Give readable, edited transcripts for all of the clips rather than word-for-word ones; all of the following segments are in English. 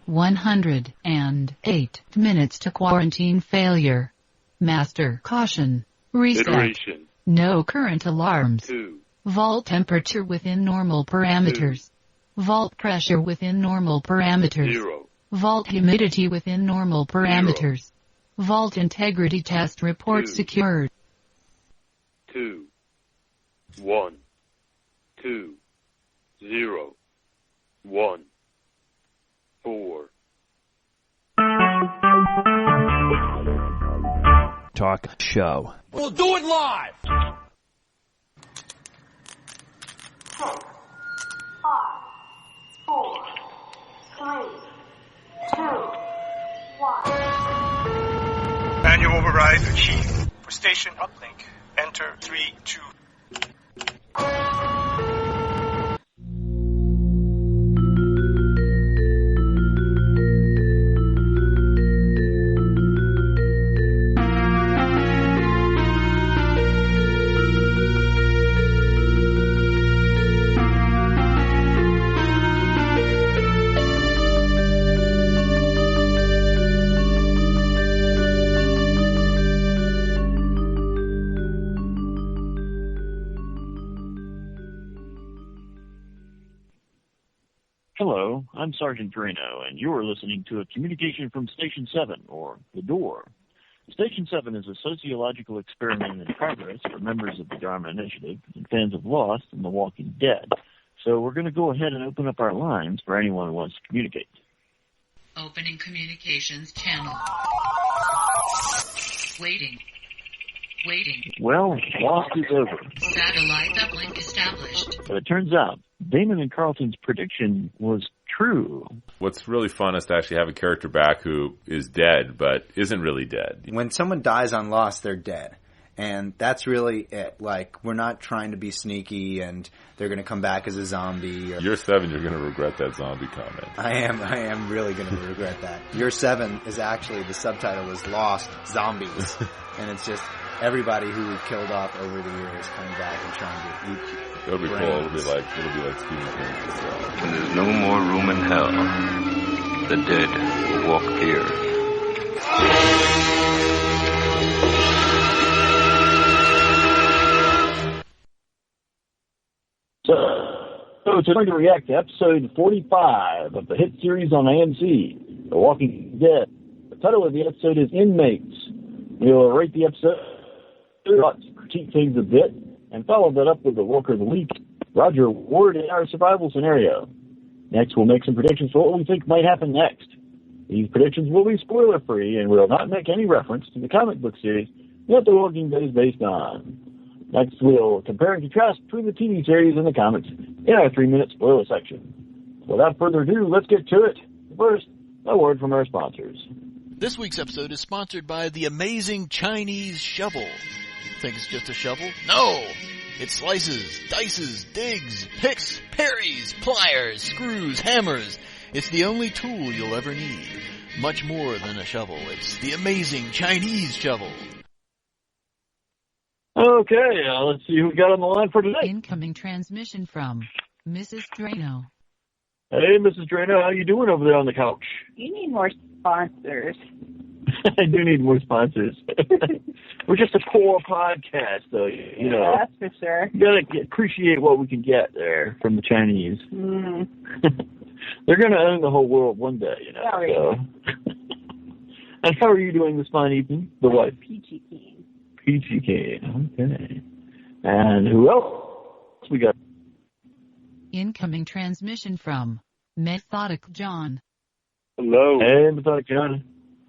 108 minutes to quarantine failure. Master caution. Reset. Iteration. No current alarms. 2. Vault temperature within normal parameters. Vault pressure within normal parameters. 0. Vault humidity within normal parameters. Vault integrity test report 2. secured. 2. 1. 2. 0. 1. 4. Talk show. We'll do it live! 6, 5, 4, 3, 2, 1. Manual override achieved. For station uplink, enter 3, 2. Hello, I'm Sergeant Drano, and you're listening to a communication from Station 7, or The Door. Station 7 is a sociological experiment in progress for members of the Dharma Initiative and fans of Lost and The Walking Dead. So we're going to go ahead and open up our lines for anyone who wants to communicate. Opening communications channel. Waiting. Well, Lost is over. Satellite uplink established. But it turns out Damon and Carlton's prediction was true. What's really fun is to actually have a character back who is dead, but isn't really dead. When someone dies on Lost, they're dead. And that's really it. Like, we're not trying to be sneaky and they're going to come back as a zombie. Year 7, you're going to regret that zombie comment. I am really going to regret that. Year 7 is actually, the subtitle is Lost Zombies. And it's just everybody who we've killed off over the years coming back and trying to eat. It'll be cool. It'll be like Stephen King. When there's no more room in hell, the dead will walk here. So it's going to react to episode 45 of the hit series on AMC, The Walking Dead. The title of the episode is Inmates. We'll rate the episode, critique things a bit, and follow that up with the Worker of the Week, Roger Ward, in our survival scenario. Next, we'll make some predictions for what we think might happen next. These predictions will be spoiler-free and will not make any reference to the comic book series that The Walking Dead is based on. Next, we'll compare and contrast between the TV series and the comics in our 3-minute spoiler section. Without further ado, let's get to it. First, a word from our sponsors. This week's episode is sponsored by the amazing Chinese shovel. Think it's just a shovel? No! It slices, dices, digs, picks, parries, pliers, screws, hammers. It's the only tool you'll ever need. Much more than a shovel. It's the amazing Chinese shovel. Okay, let's see who we got on the line for today. Incoming transmission from Mrs. Drano. Hey, Mrs. Drano, how you doing over there on the couch? You need more sponsors. I do need more sponsors. We're just a poor podcast, though. You know, that's for sure. You gotta appreciate what we can get there from the Chinese. Mm. They're gonna own the whole world one day, you know. Sorry. So. And how are you doing this fine evening? The wife. Peachy Keen. Peachy Keen. Okay. And who else we got? Incoming transmission from Methodic John. Hello. Hey, Methodic John.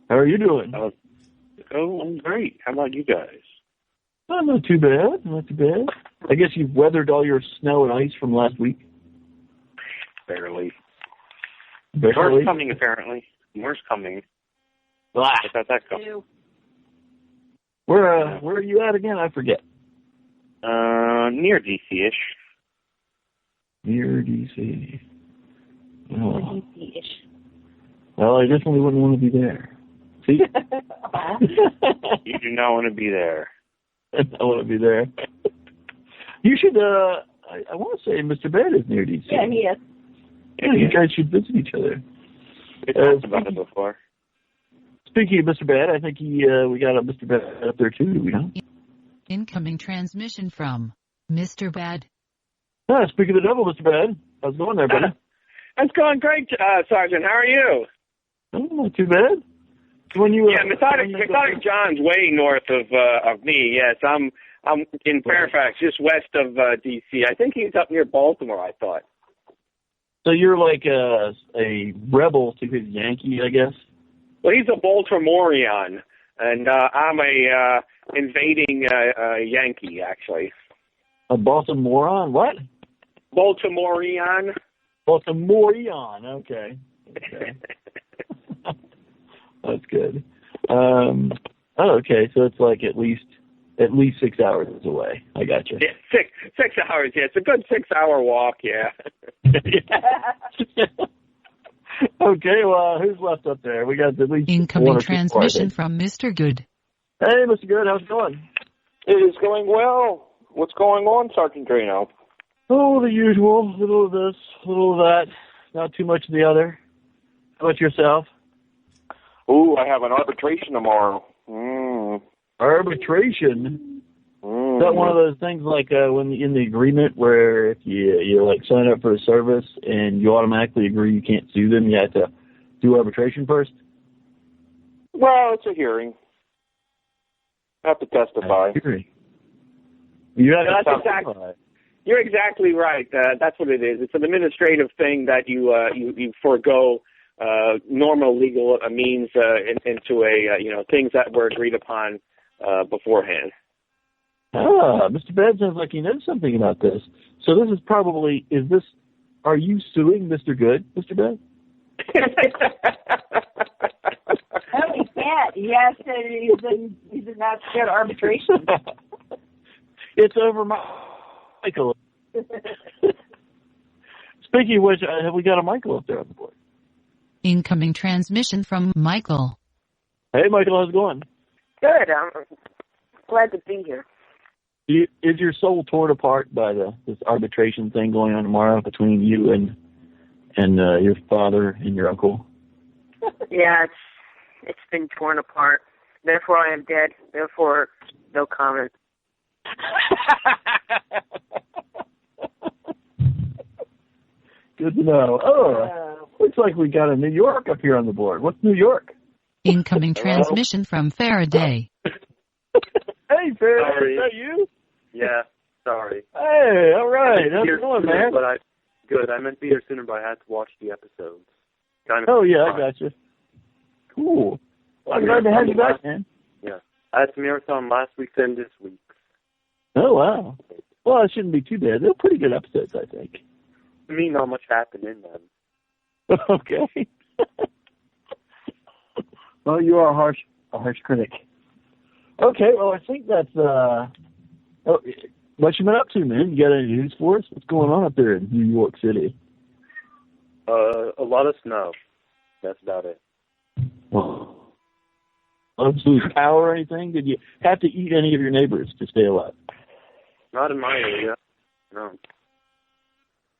How are you doing? I'm great. How about you guys? Oh, not too bad. Not too bad. I guess you've weathered all your snow and ice from last week? Barely. Barely? More's coming, apparently. More's coming. Blah. How's that go? Where are you at again? I forget. Near DC-ish. Near DC. Oh. DC-ish. Well, I definitely wouldn't want to be there. See? You do not want to be there. I want to be there. You should, I want to say Mr. Bed is near DC. Yeah, he is. Yeah, you guys should visit each other. We talked about it before. Speaking of Mr. Bad, I think we got a Mr. Bad up there too, do we not? Incoming transmission from Mr. Bad. Speaking of the devil, Mr. Bad. How's it going there, buddy? It's going great, Sergeant. How are you? Oh, not too bad. When you, Methodic John's way north of me. Yes, I'm in Fairfax, just west of D.C. I think he's up near Baltimore, I thought. So you're like a rebel to his Yankee, I guess? Well, he's a Baltimorean, and I'm a invading Yankee, actually. A Baltimorean? What? Baltimorean. Baltimorean, okay. That's good. Okay, so it's like at least 6 hours away. I got you. Yeah, 6 hours. Yeah, it's a good 6 hour walk. Yeah. Okay, well, who's left up there? We got at least incoming transmission from Mr. Good. Hey, Mr. Good, how's it going? It is going well. What's going on, Sergeant Drano? Oh, the usual. A little of this, a little of that. Not too much of the other. How about yourself? Ooh, I have an arbitration tomorrow. Arbitration? Is that one of those things like when in the agreement where if you like sign up for a service and you automatically agree you can't sue them, you have to do arbitration first? Well, it's a hearing. I have to testify. You're exactly right. That's what it is. It's an administrative thing that you forego normal legal means into a things that were agreed upon beforehand. Mr. Bed sounds like he knows something about this. So this is probably, are you suing Mr. Good, Mr. Bed? No, he can't. He has to, he's in that good arbitration. It's over Michael. Speaking of which, have we got a Michael up there on the board? Incoming transmission from Michael. Hey, Michael, how's it going? Good. I'm glad to be here. Is your soul torn apart by this arbitration thing going on tomorrow between you and your father and your uncle? Yeah, it's been torn apart. Therefore, I am dead. Therefore, no comment. Good to know. Oh, looks like we got a New York up here on the board. What's New York? Incoming transmission from Faraday. Hey, Faraday, is that you? Yeah, sorry. Hey, all right. How's it going, man? Good. I meant to be here sooner, but I had to watch the episodes. Oh, yeah, I got you. Cool. Well, I'm glad to have you back, man. Yeah. I had some marathon last week's and this week's. Oh, wow. Well, it shouldn't be too bad. They're pretty good episodes, I think. To me, not much happened in them. Okay. Well, you are a harsh critic. Okay, well, I think that's, what you been up to, man? You got any news for us? What's going on up there in New York City? A lot of snow. That's about it. Well, did you lose power or anything? Did you have to eat any of your neighbors to stay alive? Not in my area. No.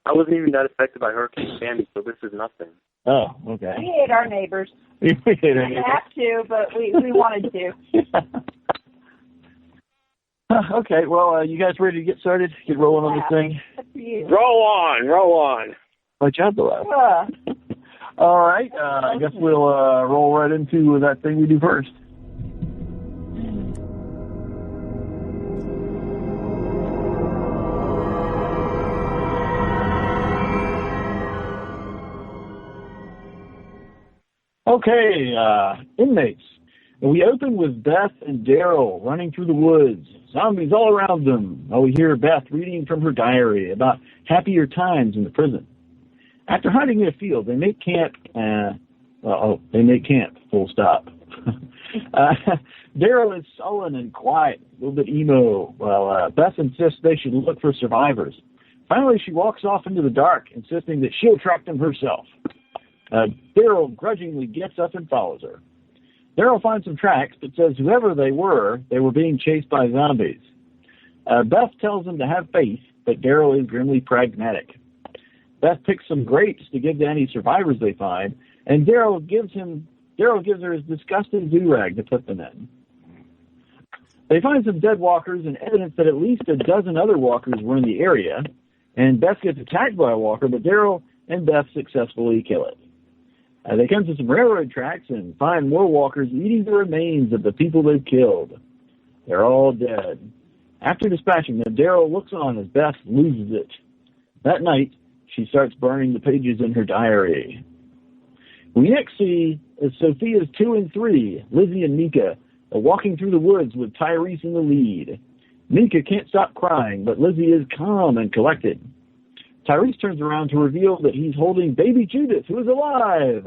I wasn't even that affected by Hurricane Sandy, so this is nothing. Oh, okay. We hate our neighbors. We hate our neighbors. We have to, but we wanted to. Okay, well, you guys ready to get started? Get rolling on this thing? Roll on. My job to laugh. All right, I guess we'll roll right into that thing we do first. Okay, inmates. We open with Beth and Daryl running through the woods. Zombies all around them. We hear Beth reading from her diary about happier times in the prison. After hiding in a field, they make camp. Full stop. Daryl is sullen and quiet, a little bit emo, while Beth insists they should look for survivors. Finally, she walks off into the dark, insisting that she'll track them herself. Daryl grudgingly gets up and follows her. Daryl finds some tracks that says whoever they were being chased by zombies. Beth tells them to have faith, but Daryl is grimly pragmatic. Beth picks some grapes to give to any survivors they find, and Daryl gives her his disgusting do-rag to put them in. They find some dead walkers and evidence that at least a dozen other walkers were in the area, and Beth gets attacked by a walker, but Daryl and Beth successfully kill it. They come to some railroad tracks and find more walkers eating the remains of the people they've killed. They're all dead. After dispatching them, Daryl looks on as Beth loses it. That night, she starts burning the pages in her diary. We next see Sophia's 2 and 3, Lizzie and Mika, walking through the woods with Tyrese in the lead. Mika can't stop crying, but Lizzie is calm and collected. Tyrese turns around to reveal that he's holding baby Judith, who is alive.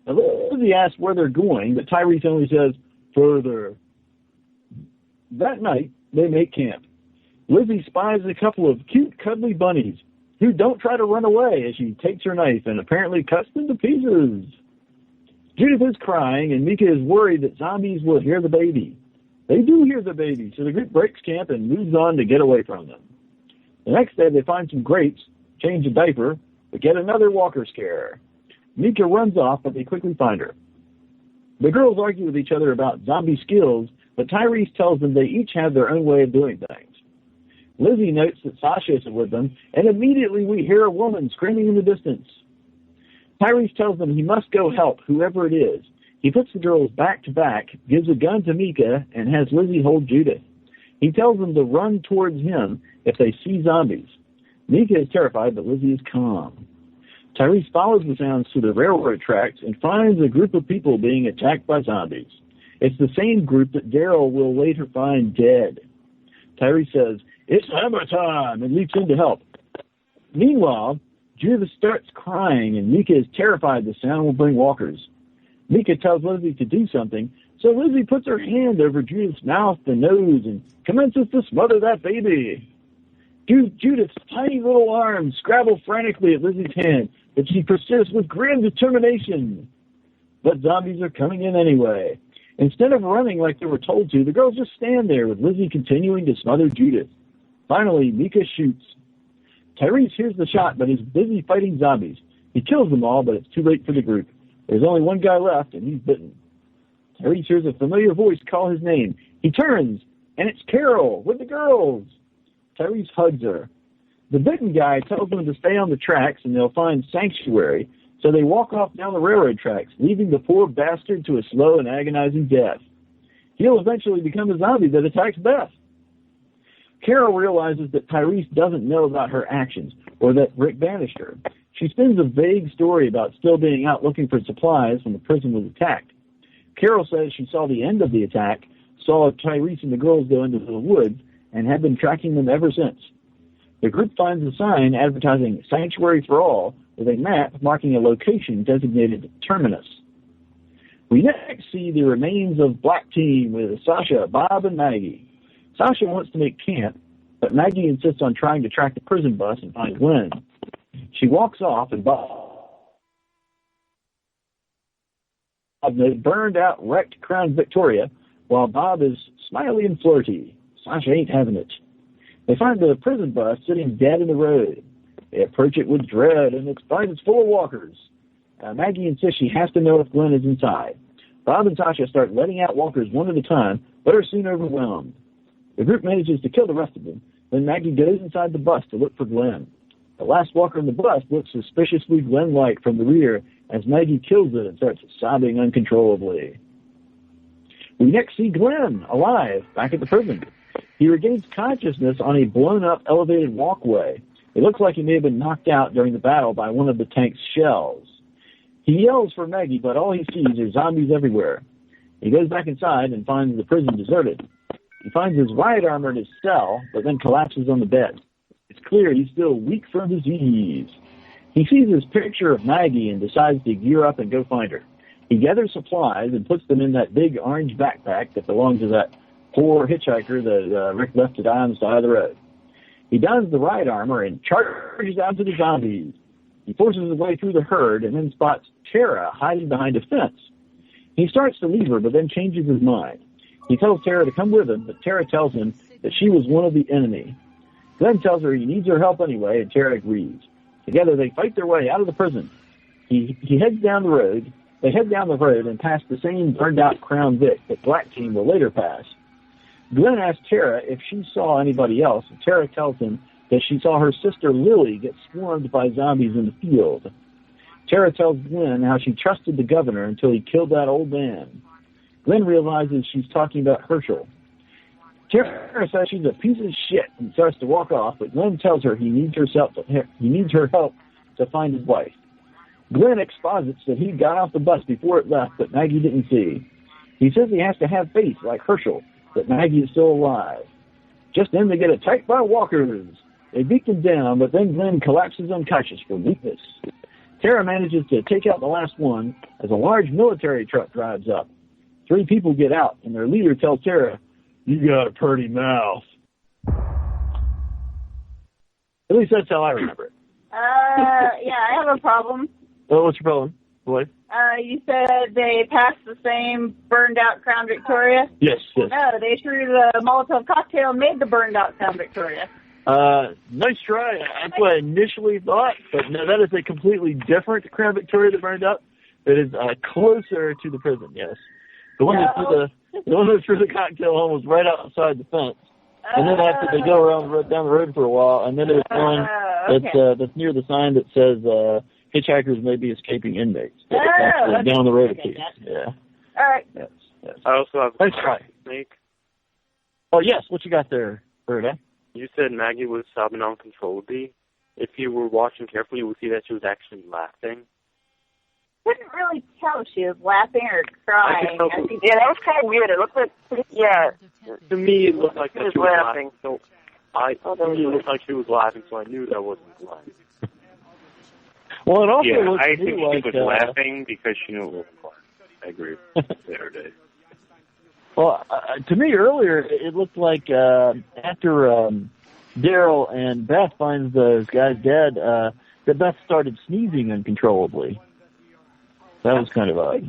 Now, Lizzie asks where they're going, but Tyrese only says, further. That night, they make camp. Lizzie spies a couple of cute, cuddly bunnies who don't try to run away as she takes her knife and apparently cuts them to pieces. Judith is crying, and Mika is worried that zombies will hear the baby. They do hear the baby, so the group breaks camp and moves on to get away from them. The next day, they find some grapes, change a diaper, but get another walker scare. Mika runs off, but they quickly find her. The girls argue with each other about zombie skills, but Tyrese tells them they each have their own way of doing things. Lizzie notes that Sasha is with them, and immediately we hear a woman screaming in the distance. Tyrese tells them he must go help whoever it is. He puts the girls back to back, gives a gun to Mika, and has Lizzie hold Judith. He tells them to run towards him if they see zombies. Mika is terrified, but Lizzie is calm. Tyrese follows the sounds to the railroad tracks and finds a group of people being attacked by zombies. It's the same group that Daryl will later find dead. Tyrese says, "It's hammer time," and leaps in to help. Meanwhile, Judith starts crying, and Mika is terrified the sound will bring walkers. Mika tells Lizzie to do something, so Lizzie puts her hand over Judith's mouth and nose and commences to smother that baby. Judith's tiny little arms scrabble frantically at Lizzie's hand, but she persists with grim determination. But zombies are coming in anyway. Instead of running like they were told to, the girls just stand there with Lizzie continuing to smother Judith. Finally, Mika shoots. Tyrese hears the shot, but is busy fighting zombies. He kills them all, but it's too late for the group. There's only one guy left, and he's bitten. Tyrese hears a familiar voice call his name. He turns, and it's Carol with the girls. Tyrese hugs her. The bitten guy tells them to stay on the tracks, and they'll find sanctuary, so they walk off down the railroad tracks, leaving the poor bastard to a slow and agonizing death. He'll eventually become a zombie that attacks Beth. Carol realizes that Tyrese doesn't know about her actions, or that Rick banished her. She spins a vague story about still being out looking for supplies when the prison was attacked. Carol says she saw the end of the attack, saw Tyrese and the girls go into the woods, and had been tracking them ever since. The group finds a sign advertising Sanctuary for All with a map marking a location designated Terminus. We next see the remains of Black Team with Sasha, Bob, and Maggie. Sasha wants to make camp, but Maggie insists on trying to track the prison bus and find Glenn. She walks off, and Bob has burned out wrecked Crown Victoria, while Bob is smiley and flirty. Sasha ain't having it. They find the prison bus sitting dead in the road. They approach it with dread, and it's full of walkers. Maggie insists she has to know if Glenn is inside. Bob and Sasha start letting out walkers one at a time, but are soon overwhelmed. The group manages to kill the rest of them. Then Maggie goes inside the bus to look for Glenn. The last walker in the bus looks suspiciously Glenn-like from the rear as Maggie kills it and starts sobbing uncontrollably. We next see Glenn, alive, back at the prison. He regains consciousness on a blown-up elevated walkway. It looks like he may have been knocked out during the battle by one of the tank's shells. He yells for Maggie, but all he sees are zombies everywhere. He goes back inside and finds the prison deserted. He finds his riot armor in his cell, but then collapses on the bed. It's clear he's still weak from disease. He sees his picture of Maggie and decides to gear up and go find her. He gathers supplies and puts them in that big orange backpack that belongs to that poor hitchhiker that Rick left to die on the side of the road. He dons the riot armor and charges out to the zombies. He forces his way through the herd and then spots Tara hiding behind a fence. He starts to leave her, but then changes his mind. He tells Tara to come with him, but Tara tells him that she was one of the enemy. Glenn tells her he needs her help anyway, and Tara agrees. Together, they fight their way out of the prison. he heads down the road. They head down the road and pass the same burned-out Crown Vic that Black Team will later pass. Glenn asks Tara if she saw anybody else, and Tara tells him that she saw her sister Lily get swarmed by zombies in the field. Tara tells Glenn how she trusted the governor until he killed that old man. Glenn realizes she's talking about Herschel. Tara says she's a piece of shit and starts to walk off, but Glenn tells her he needs her help to find his wife. Glenn exposits that he got off the bus before it left, but Maggie didn't see. He says he has to have faith, like Herschel, that Maggie is still alive. Just then they get attacked by walkers. They beat them down, but then Glenn collapses unconscious from weakness. Tara manages to take out the last one as a large military truck drives up. 3 people get out, and their leader tells Tara, "You got a pretty mouth." At least that's how I remember it. Yeah, I have a problem. Oh, what's your problem, boy? You said they passed the same burned-out Crown Victoria? Yes. No, they threw the Molotov cocktail and made the burned-out Crown Victoria. Nice try. That's what I initially thought, but no, that is a completely different Crown Victoria that burned up. That is closer to the prison, yes. The one that threw the cocktail home was right outside the fence. And then after they go down the road for a while, and then there's one that's near the sign that says hitchhikers may be escaping inmates. That's down the road a piece. Yeah. All right. Yes. I also have nice try. Snake. Oh, yes. What you got there, Bird? You said Maggie was sobbing uncontrollably. If you were watching carefully, you would see that she was actually laughing. Couldn't really tell if she was laughing or crying. Yeah, that was kind of weird. It looked like, To me, it looked like she was she was laughing. So to me, it looked like she was laughing, so I knew that wasn't lying. Well, it also looks I to me think like, she was laughing because she knew it wasn't lying. I agree there, Dave. Well, to me earlier, it looked like after Daryl and Beth finds those guys dead, that Beth started sneezing uncontrollably. That was kind of odd.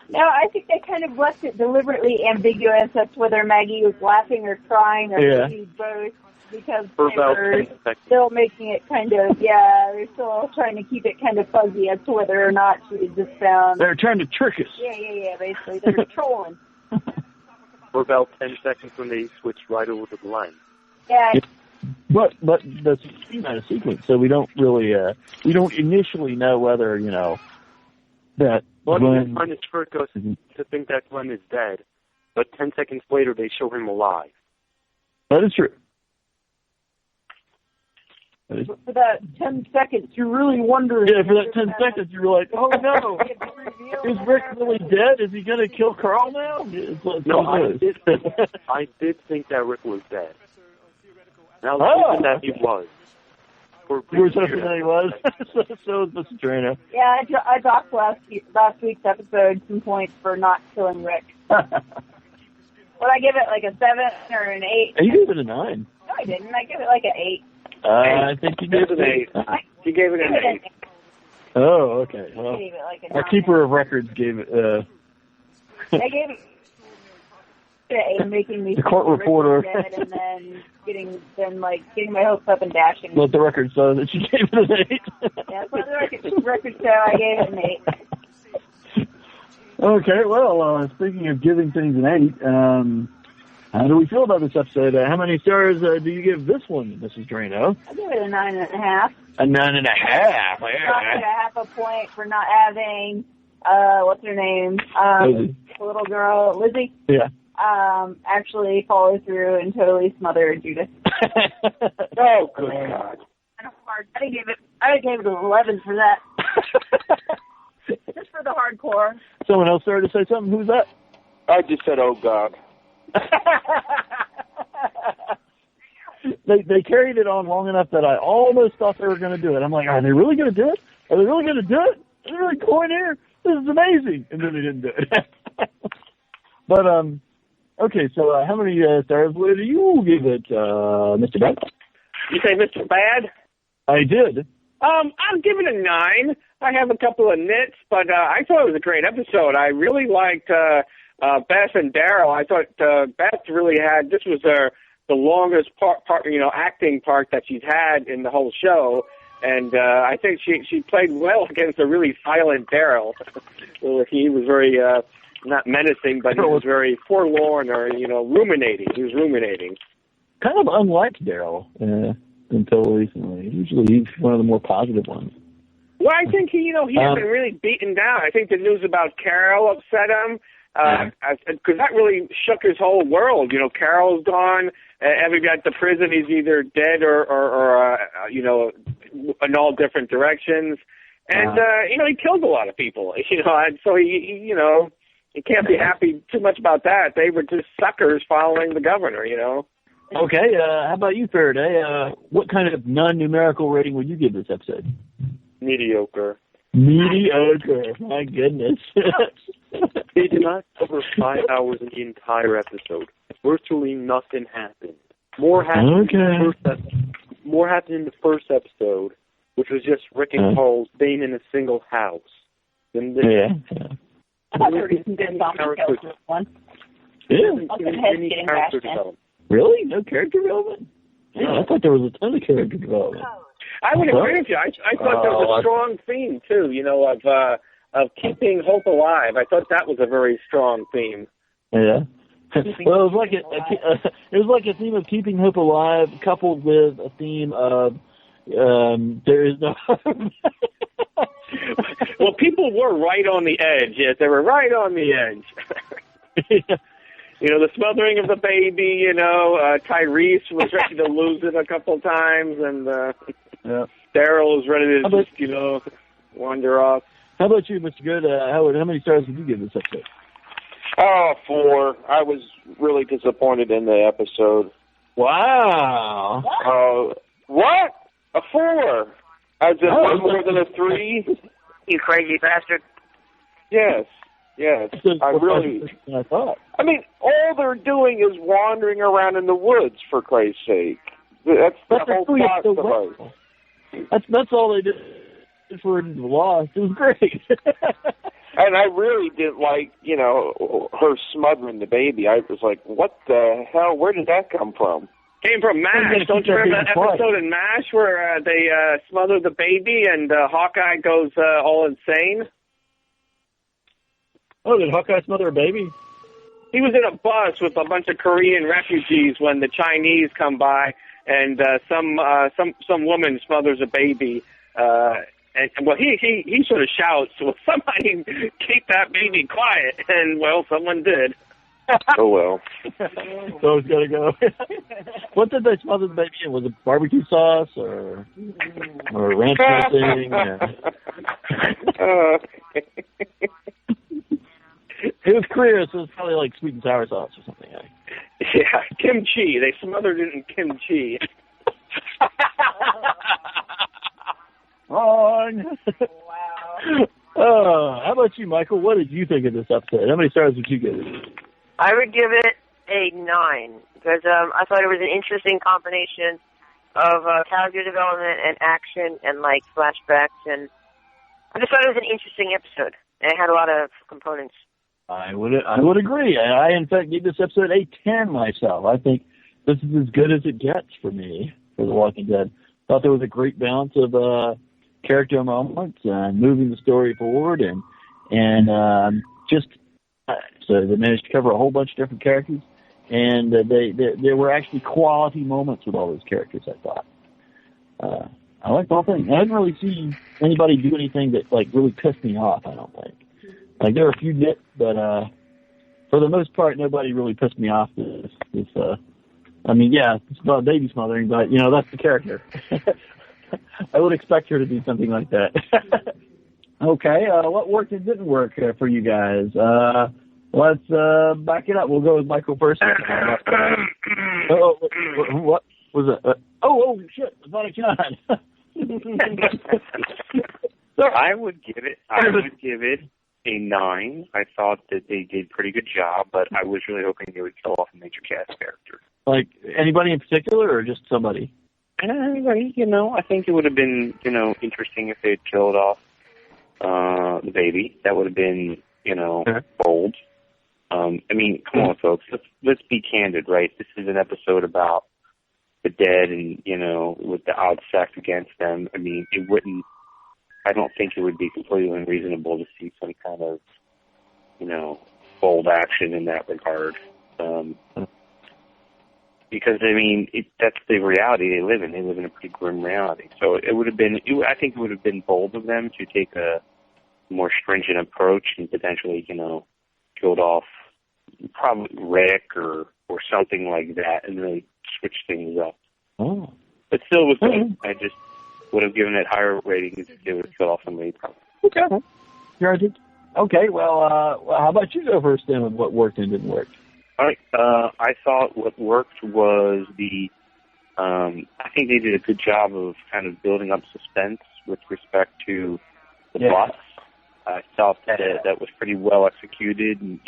No, I think they kind of left it deliberately ambiguous as to whether Maggie was laughing or crying or maybe both, because they were still making it kind of, they're still trying to keep it kind of fuzzy as to whether or not she had just found... They're trying to trick us. Yeah, basically. They're trolling. For about 10 seconds when they switched right over to the line. Yeah. But that's not a sequence, so we don't really, we don't initially know whether, that Glenn... Well, it's trick us to think that Glenn is dead, but 10 seconds later they show him alive. That is true. For that 10 seconds, you're really wondering... Yeah, for that 10 seconds, you were like, oh no, is Rick really dead? Is he going to kill Carl now? No, I did think that Rick was dead. Now, thinking that he was. You were hoping that he was? So was Mr. Trano. Yeah, I docked last week's episode some points for not killing Rick. Would I give it like a 7 or an 8? You gave it a 9. No, I didn't. I give it like an 8. I think you gave it an 8. You gave it an 8. Oh, okay. Well, I gave it like our keeper of records gave it... I gave it an 8, making me the court reporter. Dead and then getting my hopes up and dashing. Let the record show that you gave it an 8. Yeah, let the record show I gave it an 8. Okay, well, speaking of giving things an 8, how do we feel about this episode? How many stars do you give this one, Mrs. Drano? I give it a 9.5. A 9.5. Yeah. Half a point for not having, what's her name? The little girl, Lizzie. Yeah. Actually follow through and totally smother Judith. Oh, good God. I gave it an 11 for that. Just for the hardcore. Someone else started to say something. Who's that? I just said, oh, God. They carried it on long enough that I almost thought they were going to do it. I'm like, are they really going to do it? Are they really going to do it? Are they really going here? This is amazing. And then they didn't do it. But, okay, so how many stars would you give it, Mr. Bad? You say Mr. Bad? I did. I'll give it a 9. I have a couple of nits, but I thought it was a great episode. I really liked Beth and Daryl. I thought Beth really had, this was the longest part, acting part that she's had in the whole show. And I think she played well against a really silent Daryl. He was very not menacing, but he was very forlorn or ruminating. He was ruminating. Kind of unlike Daryl until recently. Usually he's one of the more positive ones. Well, I think he has been really beaten down. I think the news about Carol upset him because that really shook his whole world. Carol's gone. Everybody at the prison, he's either dead or in all different directions. And he killed a lot of people. And so he can't be happy too much about that. They were just suckers following the governor. Okay, how about you, Faraday? What kind of non-numerical rating would you give this episode? Mediocre. Mediocre. My goodness. They did not cover 5 hours in the entire episode. Virtually nothing happened. More happened in the first episode, which was just Rick and Paul staying in a single house. Then I thought there were some good zombie kills in this one. Yeah. Really? No character development? Yeah, I thought there was a ton of character development. I would agree with you. I thought there was a strong theme too. Of keeping hope alive. I thought that was a very strong theme. Yeah. Well, it was like a theme of keeping hope alive, coupled with a theme of there is no hope. Well, people were right on the edge. Yes, they were right on the edge. The smothering of the baby. Tyrese was ready to lose it a couple of times, and Daryl was ready to just wander off. How about you, Mr. Good? How many stars would you give this episode? 4. I was really disappointed in the episode. Wow. What? A 4? I just more than a 3. You crazy bastard. Yes. I thought. I mean, all they're doing is wandering around in the woods, for Christ's sake. That's the whole plot device. That's all they did for the Lost. It was great. And I really didn't like, her smothering the baby. I was like, what the hell? Where did that come from? Came from MASH. Don't you remember that episode in MASH where they smother the baby and Hawkeye goes all insane? Oh, did Hawkeye smother a baby? He was in a bus with a bunch of Korean refugees when the Chinese come by, and some woman smothers a baby. And he sort of shouts, "Well, somebody keep that baby quiet," and someone did. Oh well. So it's gotta go. What did they smother the baby in? Was it barbecue sauce or ranch dressing? It was Korea, so it's probably like sweet and sour sauce or something. Yeah, kimchi. They smothered it in kimchi. Wrong. Wow. How about you, Michael? What did you think of this episode? How many stars would you give it? I would give it a 9 because I thought it was an interesting combination of character development and action and flashbacks, and I just thought it was an interesting episode. And it had a lot of components. I would agree. I in fact gave this episode a 10 myself. I think this is as good as it gets for me for The Walking Dead. Thought there was a great balance of character moments and moving the story forward, and so they managed to cover a whole bunch of different characters, and there were actually quality moments with all those characters. I thought I liked the whole thing. I didn't really see anybody do anything that really pissed me off. I don't think. There were a few nits, but for the most part, nobody really pissed me off. It's about baby smothering, but that's the character. I would expect her to do something like that. Okay, what worked and didn't work for you guys? Let's back it up. We'll go with Michael first. What was it? Oh shit! I thought it I would give it a 9. I thought that they did a pretty good job, but I was really hoping they would kill off a major cast character. Like anybody in particular, or just somebody? Anybody, I think it would have been, interesting if they had killed off the baby. That would have been, bold. Come on, folks. Let's be candid, right? This is an episode about the dead and, with the odds stacked against them, I mean, I don't think it would be completely unreasonable to see some kind of, bold action in that regard. Because, I mean, that's the reality they live in. They live in a pretty grim reality. So I think it would have been bold of them to take a more stringent approach and potentially, killed off probably Rick or something like that and really switch things up. Oh. But still was good. I just would have given it higher ratings if they would have killed off somebody probably. Okay. You're right. Okay, well, how about you go first then with what worked and didn't work? All right. I thought what worked was I think they did a good job of kind of building up suspense with respect to the bus. I thought that was pretty well executed, and,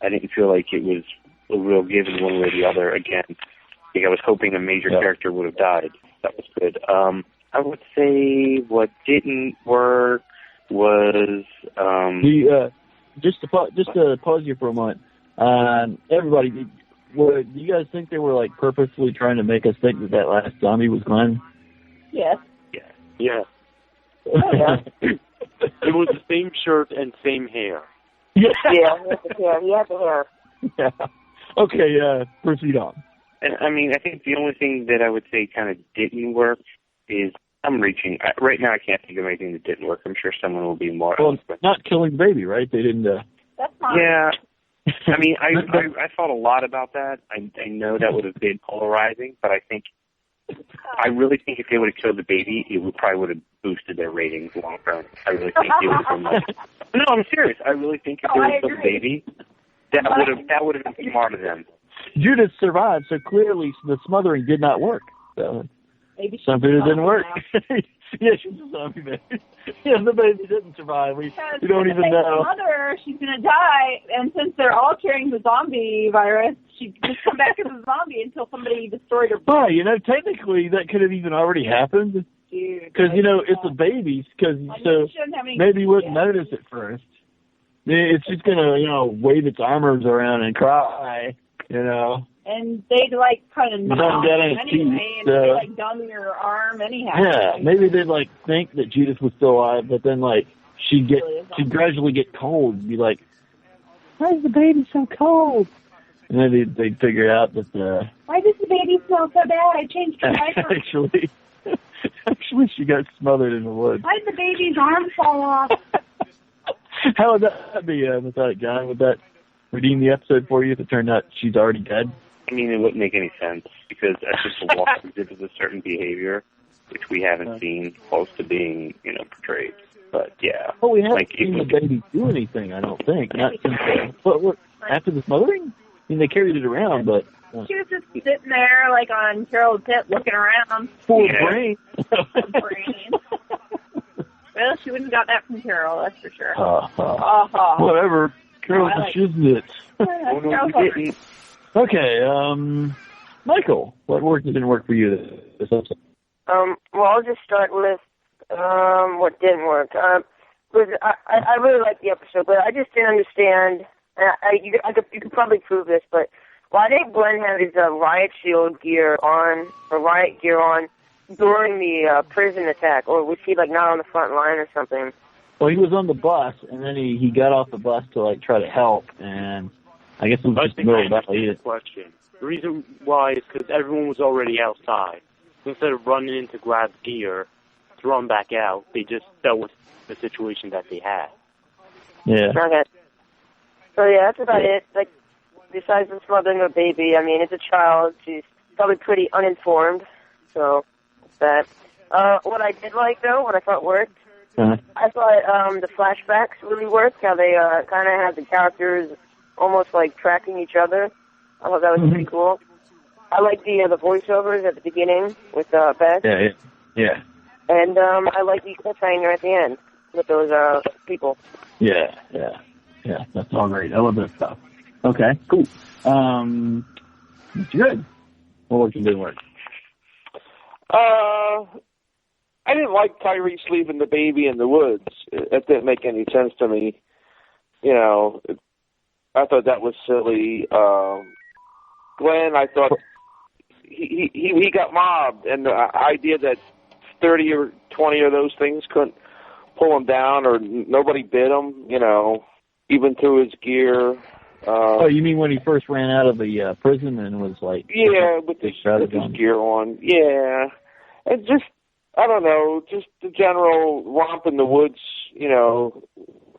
I didn't feel like it was a real given one way or the other. Again, I think I was hoping a major character would have died. That was good. I would say what didn't work was just to pause you for a moment. Everybody, do you guys think they were like purposely trying to make us think that last zombie was Glenn? Yes. Yeah. Oh, yeah. It was the same shirt and same hair. Yeah. Yeah, he had the hair. Yeah. Okay, proceed on. And I mean, I think the only thing that I would say kind of didn't work is right now I can't think of anything that didn't work. I'm sure someone will be more. Well, not killing the baby, right? They didn't. That's fine. Yeah. I mean, I thought a lot about that. I know that would have been polarizing, but I really think if they would have killed the baby, it probably would have boosted their ratings long term. I really think it would have been No, I'm serious. I really think if they would have killed the baby, that would have been smart of them. Judith survived, so clearly the smothering did not work. So maybe something that didn't work. Yeah, she's a zombie baby. Yeah, the baby didn't survive. We don't even know. Mother, she's gonna die, and since they're all carrying the zombie virus, she could just come back as a zombie until somebody destroyed her. Right, technically that could have even already happened. Because it's a baby, so maybe you wouldn't notice at first. It's just gonna wave its arms around and cry, And they'd kind of knock anyway, and they'd dumb your arm anyhow. Yeah, maybe they'd think that Judith was still alive, but then she'd gradually get cold and be like, "Why is the baby so cold?" And then they'd figure out that why does the baby smell so bad? I changed her diaper. Actually, she got smothered in the woods. Why did the baby's arm fall off? How would that be, Methodic John? Would that redeem the episode for you if it turned out she's already dead? I mean, it wouldn't make any sense because that's just a walk exhibits a certain behavior, which we haven't seen close to being, portrayed. But yeah. Well, we haven't seen the baby do anything, I don't think. Not since after the smothering? I mean, they carried it around, but... She was just sitting there, on Carol's hip, looking around. Full of brain. Well, she wouldn't have got that from Carol, that's for sure. Whatever. Carol's a shiznit. Oh, no, you didn't. Okay, Michael, what worked and didn't work for you this episode? Well, I'll just start with what didn't work. I really liked the episode, but I just didn't understand. You could probably prove this, but why didn't Glenn have his riot gear on during the prison attack, or was he not on the front line or something? Well, he was on the bus, and then he got off the bus to try to help, and I guess it was just the middle of that question. The reason why is because everyone was already outside. So instead of running in to grab gear to run back out, they just dealt with the situation that they had. Yeah. Okay. So yeah, that's about it. Besides the smothering of a baby, I mean, it's a child. She's probably pretty uninformed. So that's that. What I did like though, what I thought worked, I thought the flashbacks really worked. How they kind of had the characters almost tracking each other. I thought that was pretty cool. I like the voiceovers at the beginning with Beth. Yeah. And I like the cliffhanger at the end with those people. Yeah. That's all great. I love that stuff. Okay, cool. Good. What worked and didn't work? I didn't like Tyrese leaving the baby in the woods. That didn't make any sense to me. I thought that was silly. Glenn, I thought he got mobbed, and the idea that 30 or 20 of those things couldn't pull him down, or nobody bit him, even through his gear. Oh, you mean when he first ran out of the prison and was like... Yeah, with his gear on. Yeah. And just, I don't know, just the general romp in the woods,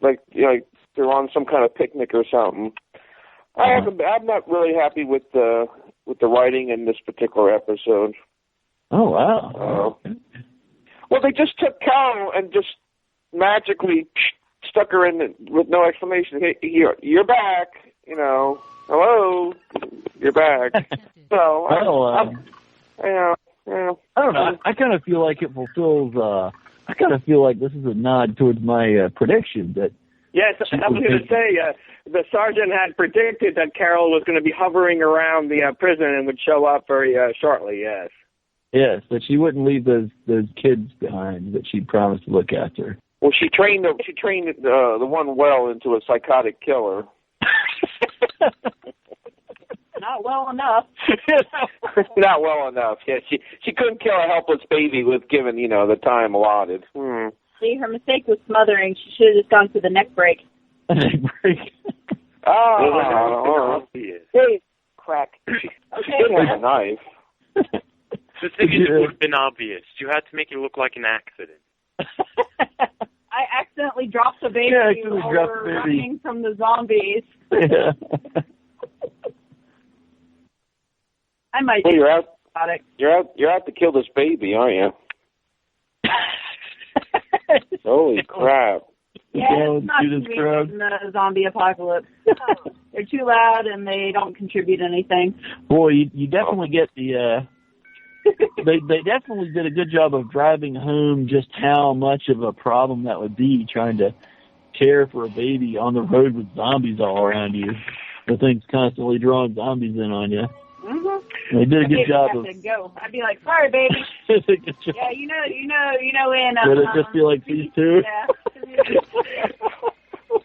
like they're on some kind of picnic or something. I'm not really happy with the writing in this particular episode. Oh, wow. Well, they just took Carol and just magically stuck her in with no explanation. Hey, you're back. Hello, you're back. So, I don't know. I kind of feel like it fulfills. I kind of feel like this is a nod towards my prediction that. Yes, I was going to say the sergeant had predicted that Carol was going to be hovering around the prison and would show up very shortly. Yes. Yes, that she wouldn't leave those kids behind that she promised to look after. Well, she trained the one well into a psychotic killer. Not well enough. Not well enough. Yeah, she couldn't kill a helpless baby with given the time allotted. See, her mistake was smothering. She should have just gone for the neck break. Neck break. Hey, crack. Okay. With a knife. The thing is, it would have been obvious. You had to make it look like an accident. I accidentally dropped the baby while we were running from the zombies. Yeah. I might. Well, you're out to kill this baby, aren't you? Holy crap! Yeah, it's not convenient in the zombie apocalypse. They're too loud and they don't contribute anything. Boy, you definitely get the. They definitely did a good job of driving home just how much of a problem that would be trying to care for a baby on the road with zombies all around you. The thing's constantly drawing zombies in on you. Mm-hmm. They did a good job of. Go. I'd be like, sorry, baby. Yeah, you know. Would it just be like these two? Yeah.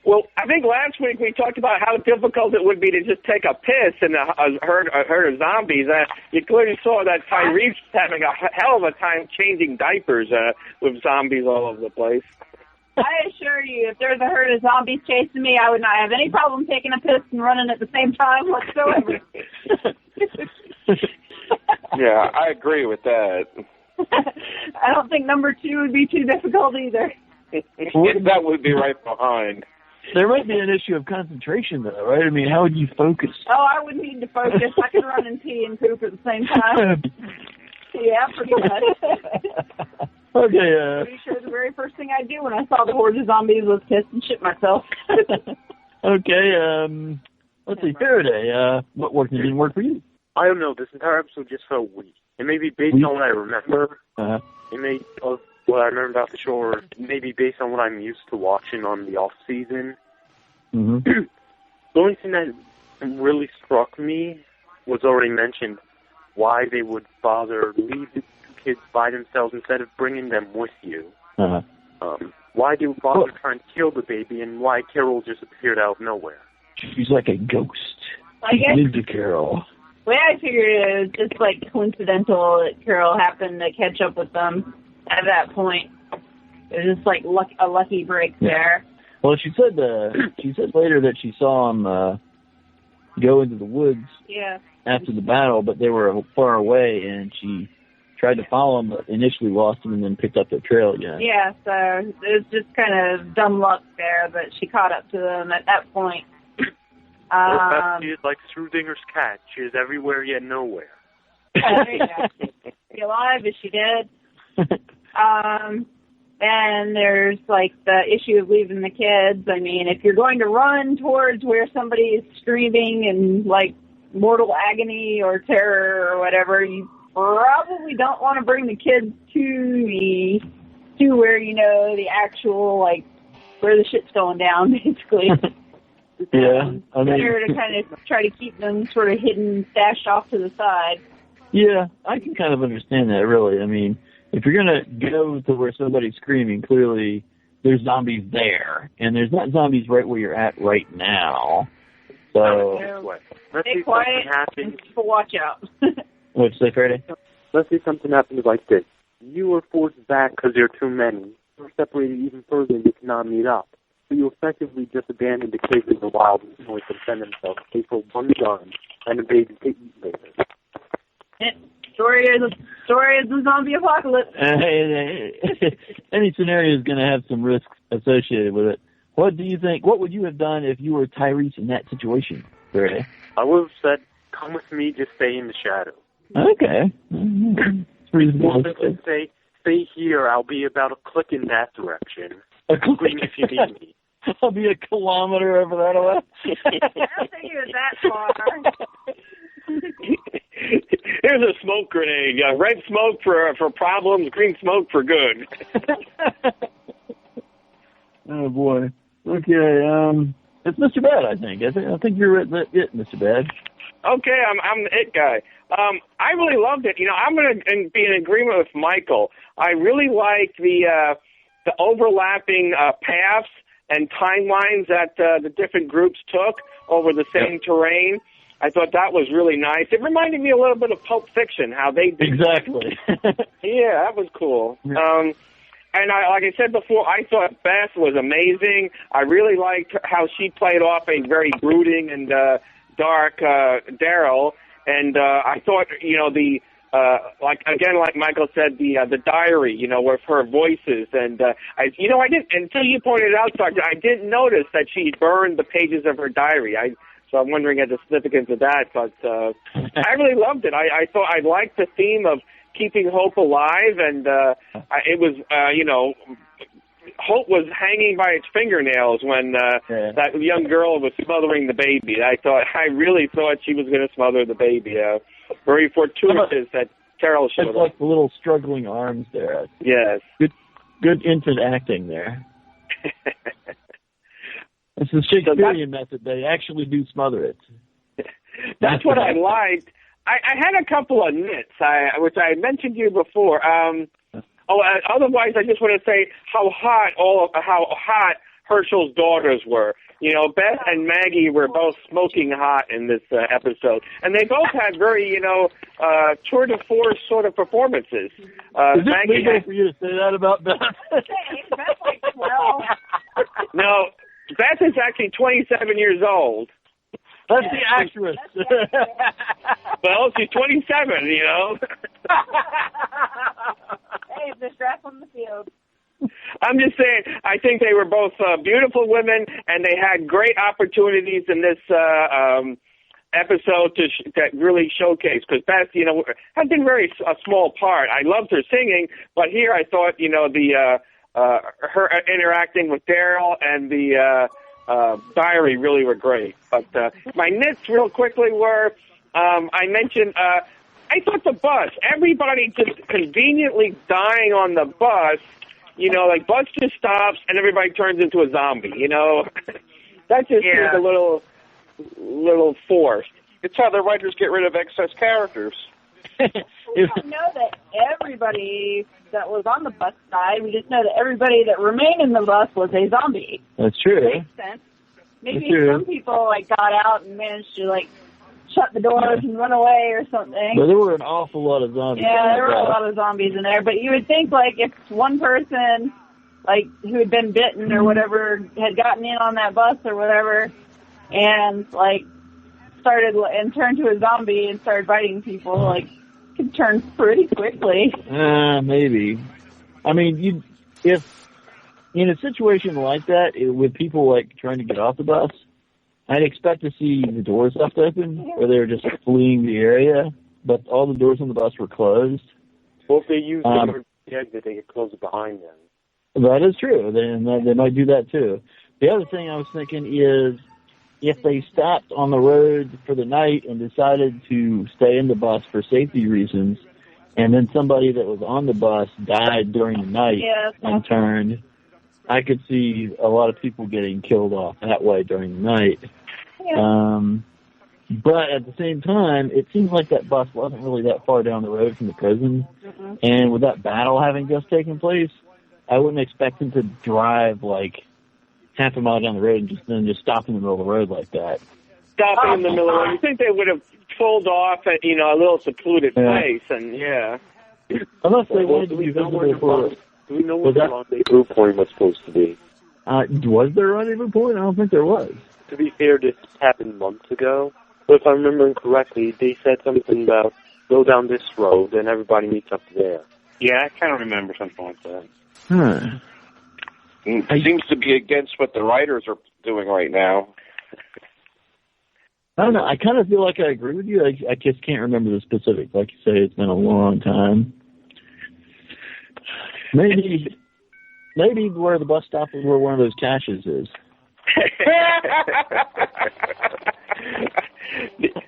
Well, I think last week we talked about how difficult it would be to just take a piss in a herd of zombies. You clearly saw that Tyrese's having a hell of a time changing diapers with zombies all over the place. I assure you, if there's a herd of zombies chasing me, I would not have any problem taking a piss and running at the same time whatsoever. Yeah, I agree with that. I don't think number 2 would be too difficult either. That would be right behind. There might be an issue of concentration, though, right? I mean, how would you focus? Oh, I wouldn't need to focus. I could run and pee and poop at the same time. Yeah, pretty much. Okay, pretty sure the very first thing I do when I saw the horde of zombies was piss and shit myself. Okay, let's see, Faraday, what worked and didn't work for you? I don't know, this entire episode just felt weak. It may be based on what I remember. It may what I remember about the show, or maybe based on what I'm used to watching on the off season. Mm-hmm. The only thing that really struck me was already mentioned, why they would bother leave the kids by themselves instead of bringing them with you. Why they would bother trying to kill the baby, and why Carol just appeared out of nowhere. She's like a ghost. I guess Ninja Carol. The way I figured it was just like coincidental that Carol happened to catch up with them at that point. It was just like a lucky break there. Well, she said later that she saw him go into the woods after the battle, but they were far away, and she tried to follow him, but initially lost him and then picked up their trail again. Yeah, so it was just kind of dumb luck there, but she caught up to them at that point. She is like Schrödinger's cat. She is everywhere yet nowhere. There you go. Be alive is she dead? And there's like the issue of leaving the kids. I mean, if you're going to run towards where somebody is screaming in like mortal agony or terror or whatever, you probably don't want to bring the kids to where the actual like where the shit's going down, basically. Yeah, I mean, better to kind of try to keep them sort of hidden, stashed off to the side. Yeah, I can kind of understand that, really. I mean, if you're going to go to where somebody's screaming, clearly there's zombies there, and there's not zombies right where you're at right now. So Stay quiet and people watch out. What'd you say, Faraday? Let's say something happens like this. You are forced back because there are too many. You're separated even further and you cannot meet up. So you effectively just abandon the kids in the wild and only defend themselves, pay for one gun, and invade to eat later. Story is a zombie apocalypse. Any scenario is going to have some risks associated with it. What do you think? What would you have done if you were Tyrese in that situation, Faraday? I would have said, come with me, just stay in the shadow. Okay. Reasonable. Say, stay here, I'll be about a click in that direction. Scream if you need me. I'll be a kilometer over that away. I don't think he was that far. Here's a smoke grenade. Red smoke for problems, green smoke for good. Oh boy. Okay. It's Mr. Bad. I think you're it, Mr. Bad. Okay, I'm the it guy. I really loved it. I'm going to be in agreement with Michael. I really like the overlapping paths and timelines that the different groups took over the same terrain. I thought that was really nice. It reminded me a little bit of Pulp Fiction, how they did. Exactly. Yeah, that was cool. And like I said before, I thought Beth was amazing. I really liked how she played off a very brooding and dark Daryl. And I thought, like Michael said, the diary, with her voices, and I didn't, until you pointed it out, Sergeant, I didn't notice that she burned the pages of her diary. So I'm wondering at the significance of that, but I really loved it. I thought I liked the theme of keeping hope alive, and it was, hope was hanging by its fingernails when that young girl was smothering the baby. I really thought she was going to smother the baby. Very fortuitous that Carol showed up. It's like the little struggling arms there. Yes. Good infant acting there. It's the Shakespearean method. They actually do smother it. That's what I liked. I had a couple of nits, which I mentioned to you before. Otherwise, I just want to say how hot Herschel's daughters were. Beth and Maggie were both smoking hot in this episode, and they both had very, tour de force sort of performances. Is it legal for you to say that about Beth? Beth's like 12. No, Beth is actually 27 years old. That's the actress. Well, she's 27, Hey, there's grass on the field. I'm just saying, I think they were both beautiful women, and they had great opportunities in this episode that really showcase. Because Beth, has been a small part. I loved her singing, but here I thought, her interacting with Daryl and the diary really were great. But my nits real quickly were, I mentioned, I thought the bus, everybody just conveniently dying on the bus, like bus just stops and everybody turns into a zombie, That just seems a little forced. It's how the writers get rid of excess characters. We don't know that everybody that was on the bus died. We just know that everybody that remained in the bus was a zombie. That's true. That makes sense. Maybe some people got out and managed to shut the doors and run away or something. But there were an awful lot of zombies. Yeah, there were a lot of zombies in there. But you would think if one person who had been bitten or whatever had gotten in on that bus or whatever and started and turned to a zombie and started biting people, could turn pretty quickly. Maybe. I mean, if in a situation like that, with people trying to get off the bus, I'd expect to see the doors left open, or they were just fleeing the area, but all the doors on the bus were closed. Well, if they use the exit, they could close it behind them. That is true. They might do that too. The other thing I was thinking is, if they stopped on the road for the night and decided to stay in the bus for safety reasons, and then somebody that was on the bus died during the night and turned, I could see a lot of people getting killed off that way during the night. Yeah. But at the same time, it seems like that bus wasn't really that far down the road from the prison. Mm-hmm. And with that battle having just taken place, I wouldn't expect them to drive half a mile down the road and just stop in the middle of the road like that. stopping in the middle of the road. You think they would have pulled off at, a little secluded place, and Unless they wanted to be visible for... Do we know what the rendezvous point was supposed to be? Was there a rendezvous point? I don't think there was. To be fair, this happened months ago. But if I'm remembering correctly, they said something about go down this road and everybody meets up there. Yeah, I kind of remember something like that. It seems to be against what the writers are doing right now. I don't know. I kind of feel like I agree with you. I just can't remember the specifics. Like you say, it's been a long time. Maybe where the bus stop is where one of those caches is.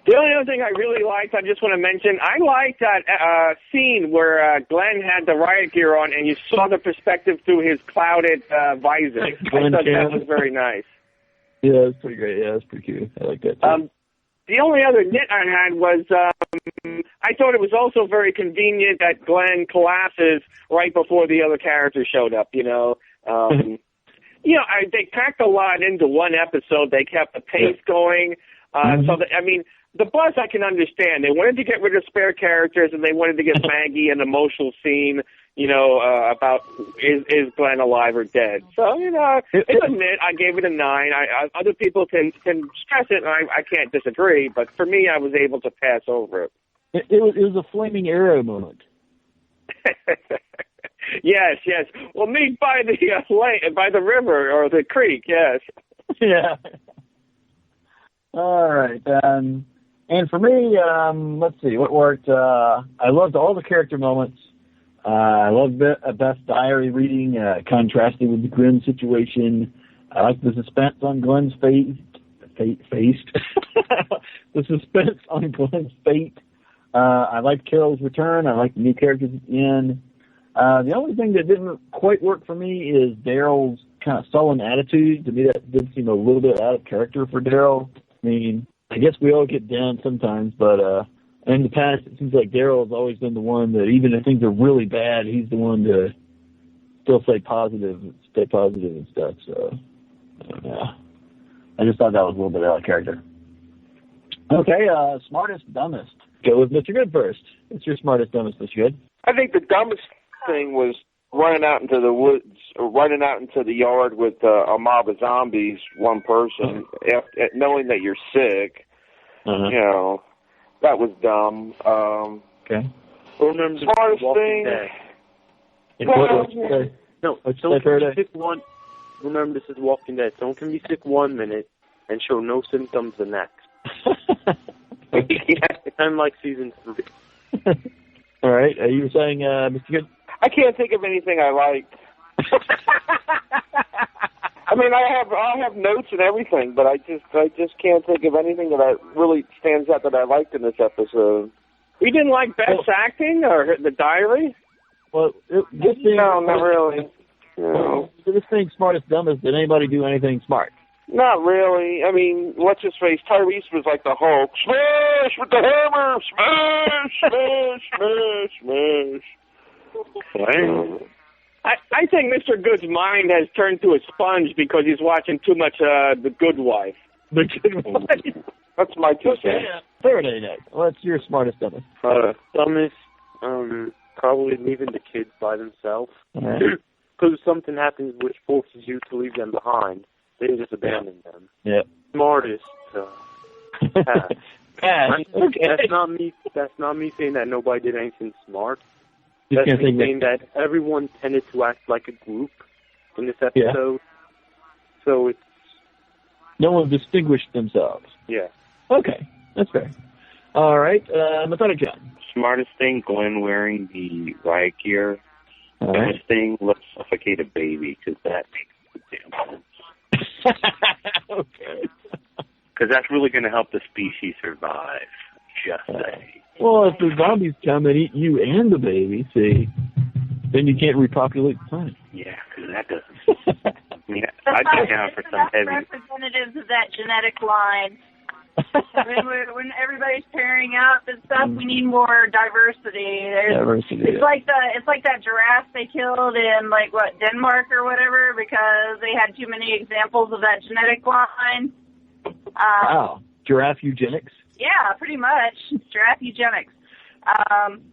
The only other thing I really liked, I just want to mention, I liked that scene where Glenn had the riot gear on and you saw the perspective through his clouded visor. I thought that was very nice. Yeah, it's pretty great. Yeah, it's pretty cute. I like that too. The only other nit I had was I thought it was also very convenient that Glenn collapses right before the other characters showed up, they packed a lot into one episode. They kept the pace going. The buzz I can understand. They wanted to get rid of spare characters, and they wanted to give Maggie an emotional scene, about is Glenn alive or dead. So, it's a nit. I gave it a 9. Other people can stress it, and I can't disagree. But for me, I was able to pass over it. It was a flaming arrow moment. Yes. Well, meet by the river or the creek. Yes. Yeah. All right. And for me, let's see what worked. I loved all the character moments. I loved Beth's diary reading, contrasting with the Glenn situation. I liked the suspense on Glenn's fate. The suspense on Glenn's fate. I liked Carol's return. I liked the new characters at the end. The only thing that didn't quite work for me is Daryl's kind of sullen attitude. To me, that did seem a little bit out of character for Daryl. I mean, I guess we all get down sometimes, but in the past, it seems like Daryl has always been the one that, even if things are really bad, he's the one to still stay positive and stuff. So, I just thought that was a little bit out of character. Okay, smartest, dumbest. Go with Mr. Good first. What's your smartest, dumbest, Mr. Good? I think the dumbest thing was running out into the woods, or running out into the yard with a mob of zombies, one person, after, knowing that you're sick. That was dumb. Okay. Remember the smartest thing. Don't be sick one. Remember, this is Walking Dead. Someone can be sick 1 minute and show no symptoms the next. Kind of like season 3. All right. You were saying, Mr. Good? I can't think of anything I liked. I mean, I have notes and everything, but I just can't think of anything that really stands out that I liked in this episode. You didn't like Beth's acting or the diary? Well, no, not really. No. This thing, smartest, dumbest, did anybody do anything smart? Not really. I mean, what's his face? Tyrese was like the Hulk. Smash with the hammer! Smash! I think Mr. Good's mind has turned to a sponge because he's watching too much The Good Wife. The Good Wife? That's my 2 cents. Faraday Night. What's your smartest, dumbest? Dumbest, probably leaving the kids by themselves. Because if something happens which forces you to leave them behind, they just abandon them. Yeah. Smartest, pass. Okay. That's not me saying that nobody did anything smart. That's me saying that everyone tended to act like a group in this episode. Yeah. So it's... No one distinguished themselves. Yeah. Okay. That's fair. All right. Methodic John. Smartest thing, Glenn wearing the riot gear. All Dumbest thing, let's suffocate a baby, because that makes damn sense. Okay. Because that's really going to help the species survive. Just say. Well, if the zombies come and eat you and the baby, see, then you can't repopulate the planet. Yeah, because that doesn't. I mean, I'd be down for some heavy. Representatives of that genetic line. when everybody's pairing up and stuff, we need more diversity. It's like that giraffe they killed in Denmark or whatever because they had too many examples of that genetic line. Wow. giraffe eugenics? Yeah, pretty much. Giraffe eugenics.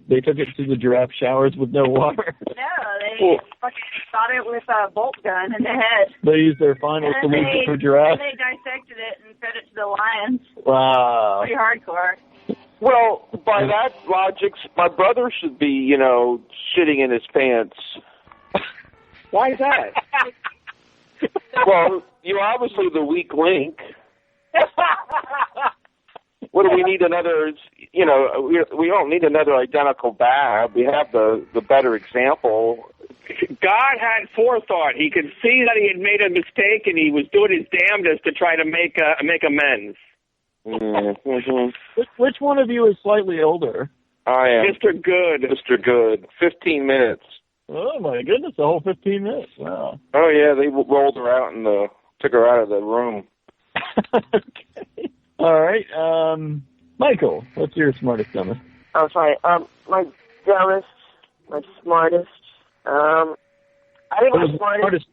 They took it to the giraffe showers with no water. No, they fucking shot it with a bolt gun in the head. They used their final solution for giraffes. And they dissected it and fed it to the lions. Wow. Pretty hardcore. Well, by that logic, my brother should be, shitting in his pants. Why is that? Well, you're obviously the weak link. What do we need another, we don't need another identical Bab. We have the better example. God had forethought. He could see that he had made a mistake, and he was doing his damnedest to try to make amends. Mm-hmm. Which one of you is slightly older? I am. Mr. Good. Mr. Good. 15 minutes. Oh, my goodness, the whole 15 minutes. Wow. Oh, yeah, they rolled her out took her out of the room. Okay. All right. Michael, what's your smartest, dumbest? Oh, sorry. My dumbest, my smartest. I think my smartest.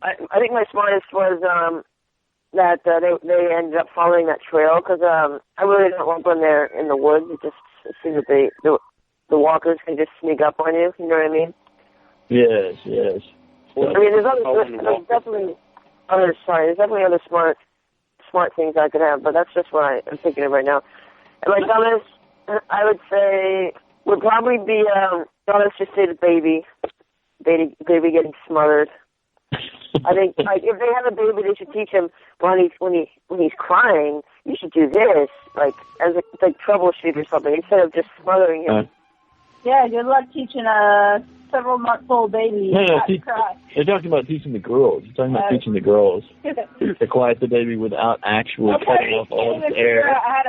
I think my smartest was that they ended up following that trail because I really don't want them there in the woods. It just seems that the walkers can just sneak up on you. You know what I mean? Yes, yes. I mean, there's definitely other smart things I could have, but that's just what I'm thinking of right now. And my dumbest, I would say, would probably be, let's just say the baby getting smothered. I think, like, if they have a baby, they should teach him when he's crying, you should do this, like, as a troubleshoot or something, instead of just smothering him. Yeah, good luck teaching a several-month-old baby not to cry. They're talking about teaching the girls. You're talking about teaching the girls to quiet the baby without actually cutting off all its air. I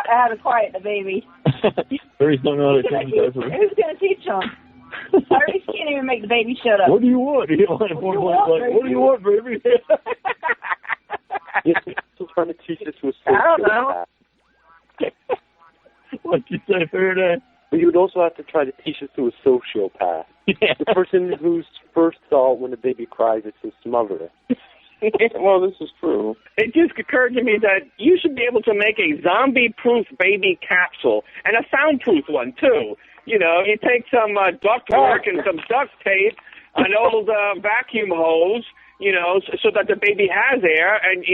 had to quiet the baby. Fairies don't know how to change those. Who's going to teach them? Fairies can't even make the baby shut up. What do you want? What do you want, baby? Still trying to teach us with I don't know. What'd you say, Faraday? But you would also have to try to teach us to a sociopath. Yeah. The person whose first thought when a baby cries is to smother it. Well, this is true. It just occurred to me that you should be able to make a zombie-proof baby capsule, and a soundproof one, too. You take some ductwork and some duct tape, an old vacuum hose, so that the baby has air, and,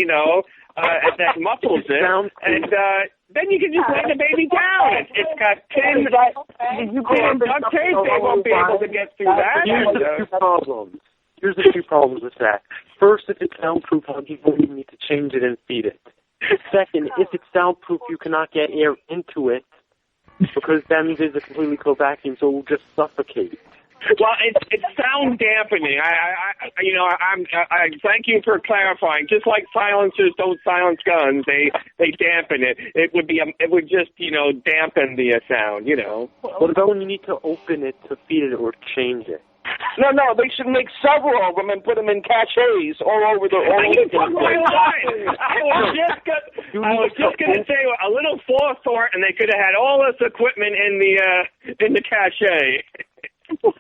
that muffles it, and then you can just lay the baby down. It's got tin duct tape. They won't be able to get through that. Here's the two problems with that. First, if it's soundproof, you need to change it and feed it. Second, if it's soundproof, you cannot get air into it because that means there's a completely closed vacuum, so it will just suffocate. Well, it's sound dampening. I thank you for clarifying. Just like silencers don't silence guns, they dampen it. It would just dampen the sound. What about when you need to open it to feed it or change it? No, they should make several of them and put them in caches all over the took my line. I was just going to say a little forethought, and they could have had all this equipment in the cache.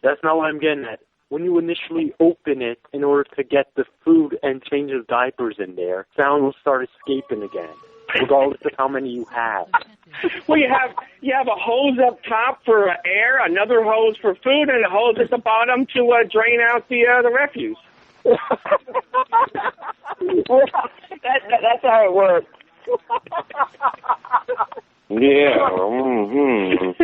That's not what I'm getting at. When you initially open it in order to get the food and change the diapers in there, sound will start escaping again, regardless of how many you have. Well, you have a hose up top for air, another hose for food, and a hose at the bottom to drain out the refuse. That's how it works. Yeah. Mm-hmm.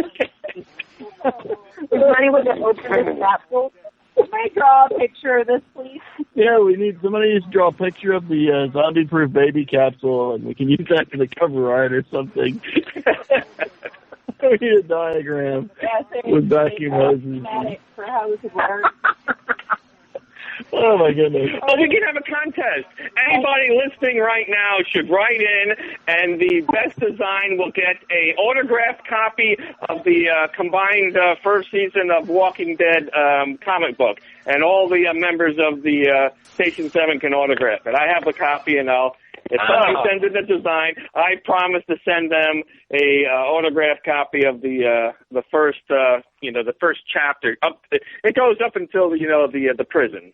Is there anyone that opened this capsule? Can I draw a picture of this, please? Yeah, we need somebody to draw a picture of the zombie-proof baby capsule, and we can use that for the cover art or something. We need a diagram with vacuum hoses. For how this would work. Oh, my goodness. Well, we can have a contest. Anybody listening right now should write in, and the best design will get a autographed copy of the combined first season of Walking Dead comic book. And all the members of the Station 7 can autograph it. I have a copy, and if somebody sends in a design, I promise to send them a autographed copy of the first, the first chapter. It goes up until, the prison.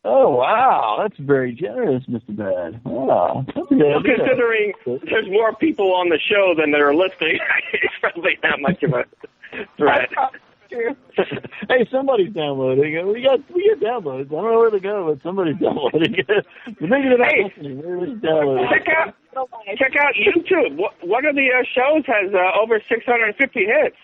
Oh, wow. That's very generous, Mr. Bad. Wow. That's a good Well, idea. considering there's more people on the show than that are listening, it's probably not much of a threat. Hey, somebody's downloading it. We get downloads. I don't know where to go, but somebody's downloading it. Maybe they're not listening. They're just downloading. Check out YouTube. One of the shows has over 650 hits.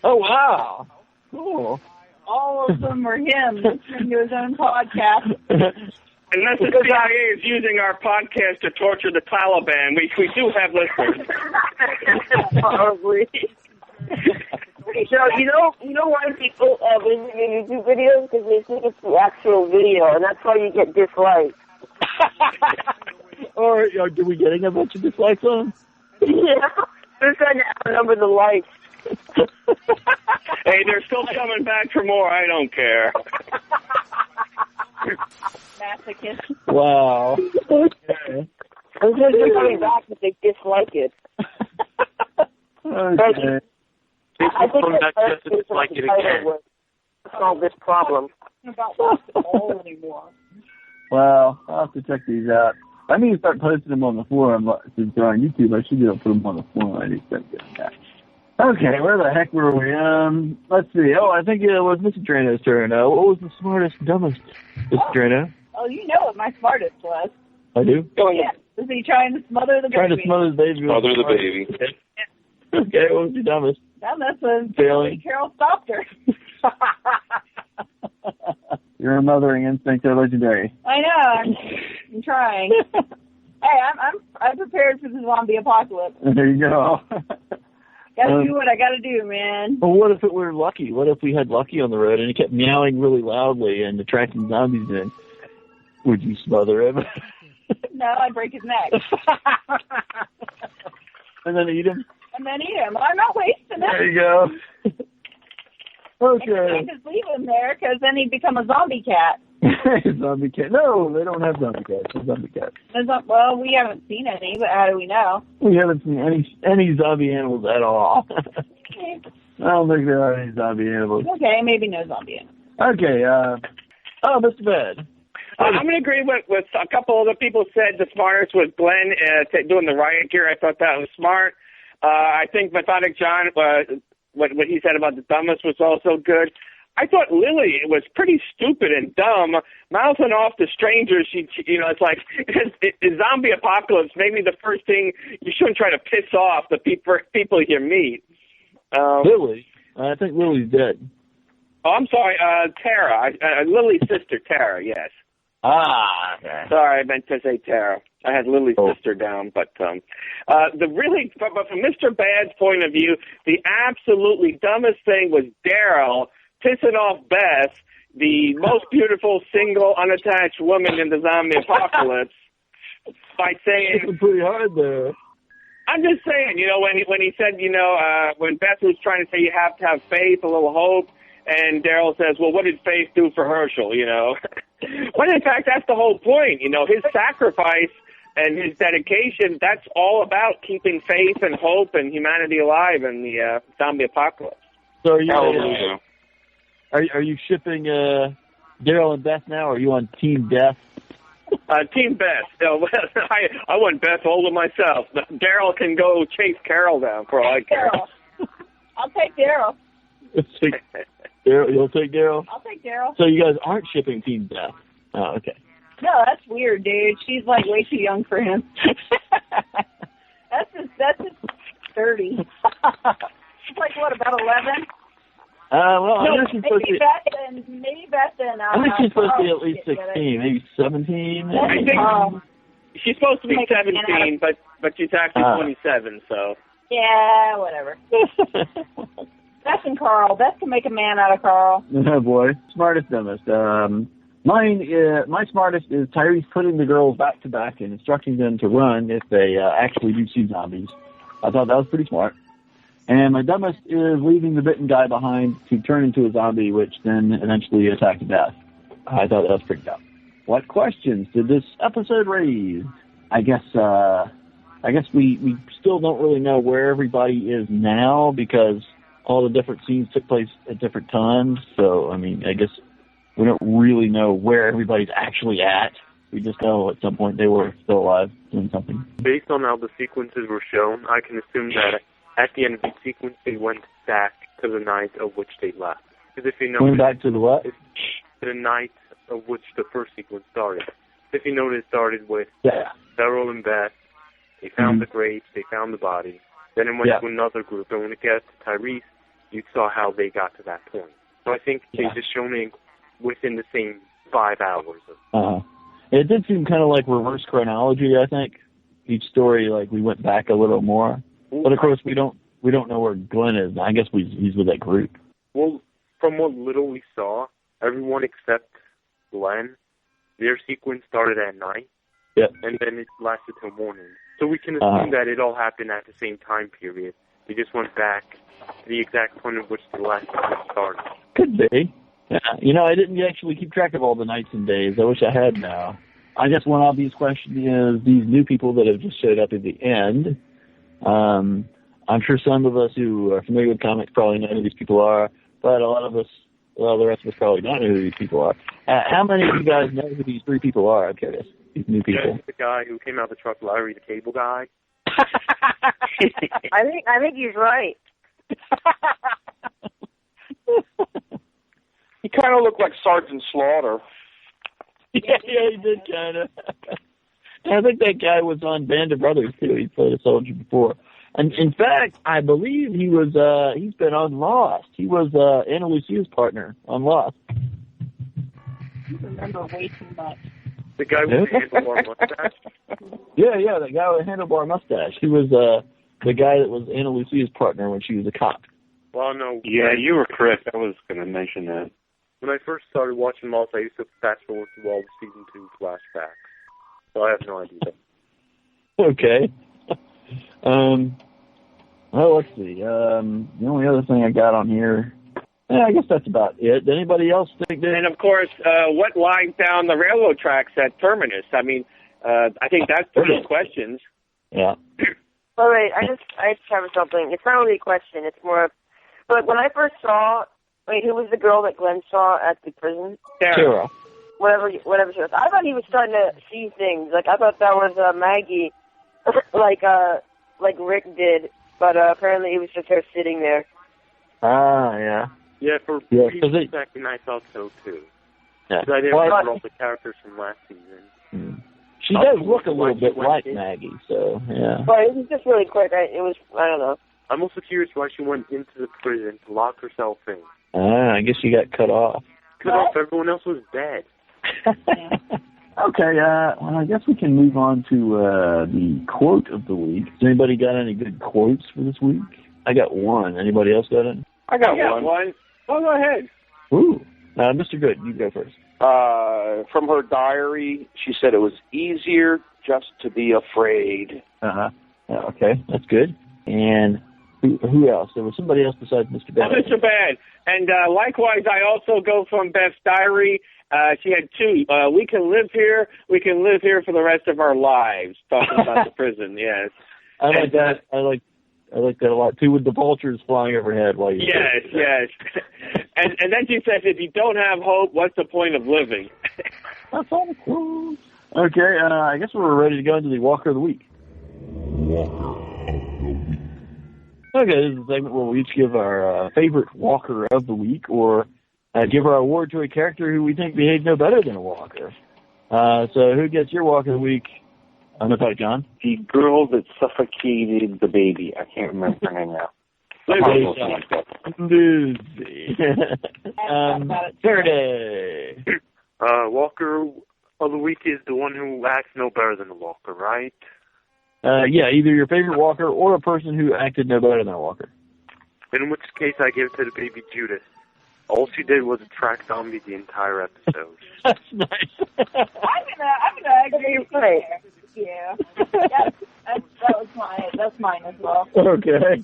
Oh, wow. Cool. All of them are him listening to his own podcast. Unless the CIA is using our podcast to torture the Taliban, we do have listeners. Probably. So you know why people visit YouTube videos? Because they think it's the actual video, and that's why you get dislikes. Or are we getting a bunch of dislikes on? Yeah, they're trying to outnumber the likes. Hey, they're still coming back for more. I don't care. Masochist. Wow. Okay. They're coming back if they dislike it. Okay. I think that's just dislike it again. Solve this problem. About basketball anymore. Well, I'll have to check these out. I need to start posting them on the forum. Since they're on YouTube, I should be able to put them on the forum. I need to start getting that. Okay, where the heck were we? Let's see. Oh, I think it was Mr. Drano's turn. What was the smartest, dumbest, Mr. Drano? Oh, you know what my smartest was. I do? Oh, yeah. Was he trying to smother the baby? Trying to smother the baby. Smother the baby. Okay, what was your dumbest? Dumbest was Failing. Carol stopped her. Your mothering instincts are legendary. I know. I'm trying. Hey, I'm prepared for the zombie apocalypse. There you go. Gotta do what I gotta do, man. Well, what if it were Lucky? What if we had Lucky on the road and he kept meowing really loudly and attracting zombies in? Would you smother him? No, I'd break his neck. And then eat him? And then eat him. I'm not wasting it. There you go. Okay. I can't just leave him there because then he'd become a zombie cat. Zombie cat. No, they don't have zombie cats. They're zombie cats. Well, we haven't seen any, but how do we know? We haven't seen any zombie animals at all. I don't think there are any zombie animals. Okay, maybe no zombie animals. Okay, Mr. Bed. I'm going to agree with a couple of the people said the smartest was Glenn doing the riot gear. I thought that was smart. I think Methodic John, what he said about the dumbest was also good. I thought Lily was pretty stupid and dumb, mouthing off to strangers. She it's like in zombie apocalypse. Maybe the first thing you shouldn't try to piss off the people you meet. Lily, I think Lily's dead. Oh, I'm sorry, Tara. Lily's sister, Tara. Yes. Ah, okay. Sorry, I meant to say Tara. I had Lily's sister down, but but from Mr. Bad's point of view, the absolutely dumbest thing was Daryl pissing off Beth, the most beautiful single unattached woman in the zombie apocalypse, by saying it's pretty hard there. I'm just saying, when he said, when Beth was trying to say you have to have faith, a little hope, and Daryl says, well, what did faith do for Herschel, When in fact, that's the whole point, his sacrifice and his dedication, that's all about keeping faith and hope and humanity alive in the zombie apocalypse. So are you shipping Daryl and Beth now, or are you on Team Death? Team Beth. I want Beth all to myself. Daryl can go chase Carol down for all I care. I'll take Daryl. You'll take Daryl? I'll take Daryl. So you guys aren't shipping Team Death? Oh, okay. No, that's weird, dude. She's like way too young for him. That's just 30. She's like, what, about 11? Well, I think she's supposed to be... Maybe Beth and... I think she's supposed to be at least 16, maybe 17. I think she's supposed to be 17, but she's actually 27, so... Yeah, whatever. Beth and Carl. Beth can make a man out of Carl. Oh, boy. Smartest, dumbest. My smartest is Tyrese putting the girls back to back and instructing them to run if they actually do see zombies. I thought that was pretty smart. And my dumbest is leaving the bitten guy behind to turn into a zombie, which then eventually attacked Beth. I thought that was pretty dumb. What questions did this episode raise? I guess we still don't really know where everybody is now because all the different scenes took place at different times. So, I mean, I guess we don't really know where everybody's actually at. We just know at some point they were still alive doing something. Based on how the sequences were shown, I can assume that at the end of each sequence, they went back to the night of which they left. Because if you notice, went back to the what? To the night of which the first sequence started. If you notice, it started with Beryl and Beth. They found the graves. They found the body. Then it went to another group. And when it gets to Tyrese, you saw how they got to that point. So I think they just shown it within the same 5 hours. It did seem kind of like reverse chronology, I think. Each story, like, we went back a little more. But, of course, we don't know where Glenn is. I guess he's with that group. Well, from what little we saw, everyone except Glenn, their sequence started at night. Yep. And then it lasted till morning. So we can assume that it all happened at the same time period. They just went back to the exact point at which the last sequence started. Could be. Yeah. You know, I didn't actually keep track of all the nights and days. I wish I had now. I guess one obvious question is these new people that have just showed up at the end. I'm sure some of us who are familiar with comics probably know who these people are, but a lot of the rest of us probably don't know who these people are. How many of you guys know who these 3 people are? I'm curious. These new people. The guy who came out of the truck, Larry the Cable Guy. I think he's right. He kind of looked like Sergeant Slaughter. Yeah, he did kind of. I think that guy was on Band of Brothers too. He played a soldier before, and in fact, I believe he's been on Lost. He was Anna Lucia's partner on Lost. You remember way too much. The guy with the handlebar mustache? Yeah, the guy with the handlebar mustache. He was the guy that was Anna Lucia's partner when she was a cop. Well, no. Yeah, you were correct. I was going to mention that. When I first started watching Lost, I used to fast forward through all the Season 2 flashbacks. So I have no idea. Okay. Well, let's see. The only other thing I got on here, I guess that's about it. Did anybody else think that? And, of course, what lines down the railroad tracks at Terminus? I mean, I think that's the real questions. Yeah. All right, I just have something. It's not really a question. It's more of, but when I first saw, who was the girl that Glenn saw at the prison? Sarah. Whatever she was. I thought he was starting to see things. Like, I thought that was Maggie, like Rick did, but apparently it was just her sitting there. Yeah. Yeah, for a second I thought so, too. Yeah. Because I didn't remember all the characters from last season. She does look a little bit like Maggie, so, yeah. But it was just really quick. I don't know. I'm also curious why she went into the prison to lock herself in. I guess she got cut off. Cut off? Everyone else was dead. Okay, well, I guess we can move on to the quote of the week. Has anybody got any good quotes for this week? I got one. Anybody else got it? I got one. Oh, go ahead. Ooh. Mr. Good, you go first. From her diary, she said it was easier just to be afraid. Okay, that's good. And who else? There was somebody else besides Mr. Bad. Mr. Bad. And likewise, I also go from Beth's diary. She had 2. We can live here. We can live here for the rest of our lives. Talking about the prison, yes. I like that. I like that a lot too. With the vultures flying overhead while you. Yes. And then she says, if you don't have hope, what's the point of living? That's all the quotes. Okay, I guess we're ready to go into the Walker of the Week. Okay, this is a segment where we each give our favorite Walker of the Week, or give our award to a character who we think behaved no better than a Walker. So who gets your Walker of the Week? I'm going to talk, John. The girl that suffocated the baby. I can't remember her name now. Lucy. Faraday. Walker of the Week is the one who acts no better than a Walker, right? Yeah, either your favorite Walker or a person who acted no better than a Walker. In which case, I give it to the baby Judith. All she did was attract zombies the entire episode. That's nice. I'm gonna agree with you. Yeah, that's mine as well. Okay,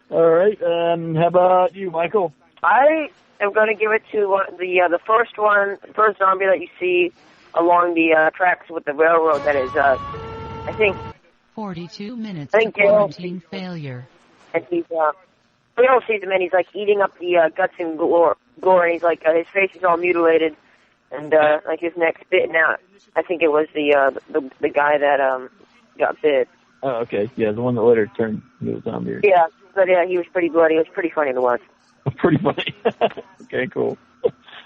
all right. How about you, Michael? I am going to give it to the first zombie that you see along the tracks with the railroad. That is, I think 42 minutes of quarantine failure. And he's we don't see him, and he's like eating up the guts and gore, and he's like his face is all mutilated, And like his neck's bitten out. I think it was the guy that got bit. Oh, okay. Yeah, the one that later turned into a zombie. Yeah, but yeah, he was pretty bloody. It was pretty funny to watch. Pretty funny. Okay, cool.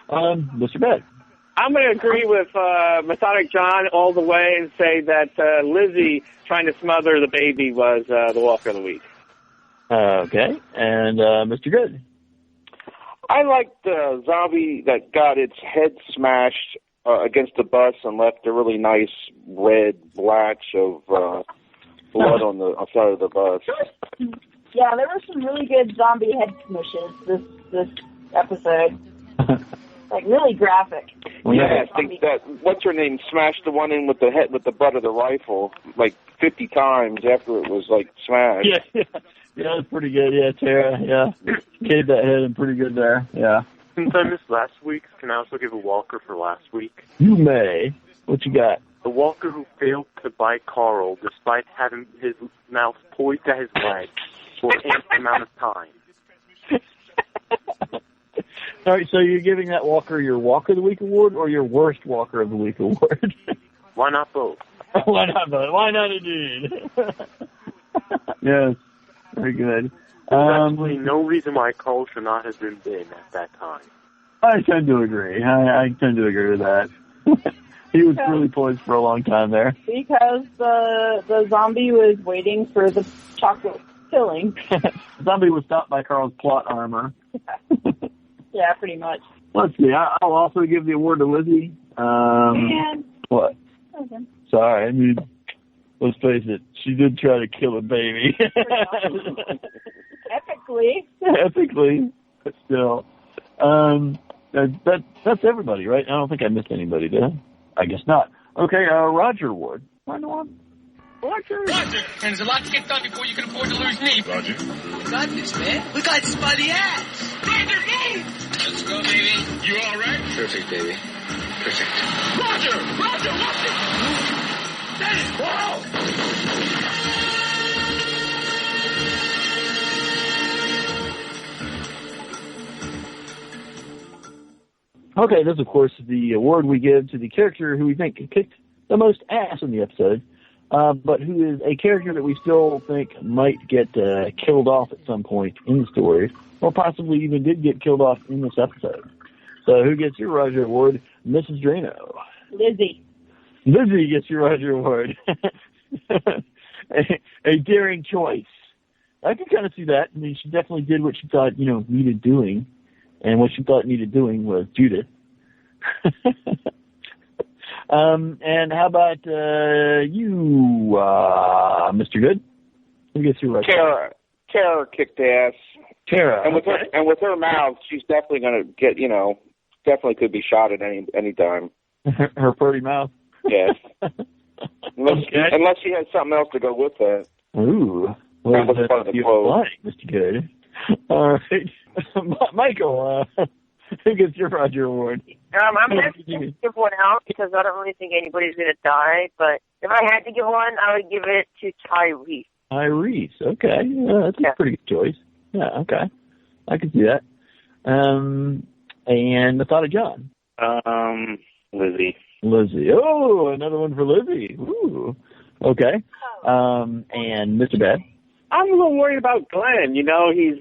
Mr. Bed. I'm going to agree with Methodic John all the way and say that Lizzie trying to smother the baby was the Walker of the Week. Okay, and Mr. Good. I liked the zombie that got its head smashed against the bus and left a really nice red blotch of blood on the side of the bus. Yeah, there were some really good zombie head smushes this episode. Like really graphic. Yeah, I think that what's her name smashed the one in with the butt of the rifle like 50 times after it was like smashed. Yeah, that's pretty good. Yeah, Tara. Yeah, gave that head in pretty good there. Yeah. Since I missed last week's, can I also give a Walker for last week? You may. What you got? The Walker who failed to bite Carl despite having his mouth poised at his leg for an amount of time. All right, so you're giving that Walker your Walker of the Week award or your worst Walker of the Week award? Why not both? Why not both? Why not indeed? Yes, very good. There's actually no reason why Carl should not have been bitten at that time. I tend to agree. I tend to agree with that. He was really poised for a long time there. Because the zombie was waiting for the chocolate filling. The zombie was stopped by Carl's plot armor. Yeah, pretty much. Let's see. I'll also give the award to Lizzie. What? Okay. Sorry, I mean, let's face it. She did try to kill a baby. Epically, but still. That's everybody, right? I don't think I missed anybody, did I? I guess not. Okay, Roger Award. Roger. Roger! And there's a lot to get done before you can afford to lose me. Roger. We got this, man. We got this by the ass. Roger, move! Let's go, baby. You all right? Perfect, baby. Perfect. Roger! Roger, what's it? Dennis, whoa! Okay, this, of course, is the award we give to the character who we think kicked the most ass in the episode, but who is a character that we still think might get killed off at some point in the story, or possibly even did get killed off in this episode. So who gets your Roger Award? Mrs. Drano. Lizzie. Lizzie gets your Roger Award. a daring choice. I can kind of see that. I mean, she definitely did what she thought, needed doing. And what she thought needed doing was Judith. And how about you, Mr. Good? Who gets your Roger? Kara kicked ass. Kara. And with her mouth, she's definitely going to get, definitely could be shot at any time. Her pretty mouth? Yes. Unless she has something else to go with that. Ooh. Well, that's part of the quote. Mr. Good. All right. Michael, who gets your Roger Award? I'm going to give one out because I don't really think anybody's going to die, but if I had to give one, I would give it to Tyrese. Tyrese, okay. Yeah, that's a pretty good choice. Yeah, okay. I can see that. And the thought of John? Lizzie. Lizzie. Oh, another one for Lizzie. Ooh. Okay. And Mr. Bad? I'm a little worried about Glenn. He's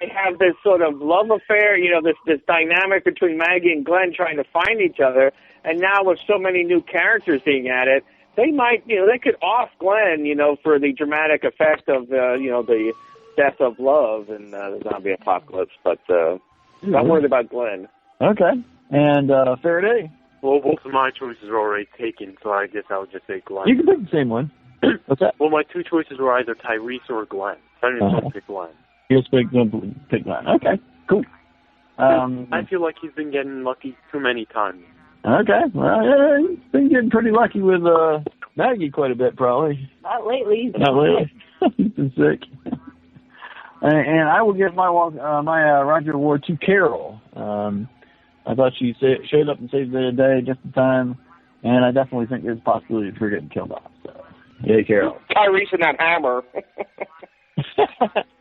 they have this sort of love affair, this dynamic between Maggie and Glenn trying to find each other. And now with so many new characters being at it, they might, they could off Glenn, for the dramatic effect of, the death of love and the zombie apocalypse. But I'm worried about Glenn. Okay. And Faraday? Well, both of my choices are already taken, so I guess I would just say Glenn. You can pick the same one. What's that? Well, my two choices were either Tyrese or Glenn. I didn't pick Glenn. You just pick Glenn. Okay, cool. I feel like he's been getting lucky too many times. Okay, well, yeah, he's been getting pretty lucky with Maggie quite a bit, probably. Not lately. Not lately. He's been sick. And I will give my Roger Award to Carol. I thought she showed up and saved the day just in time, and I definitely think there's a possibility of her getting killed off. So, yay, Carol. Tyrese and that hammer.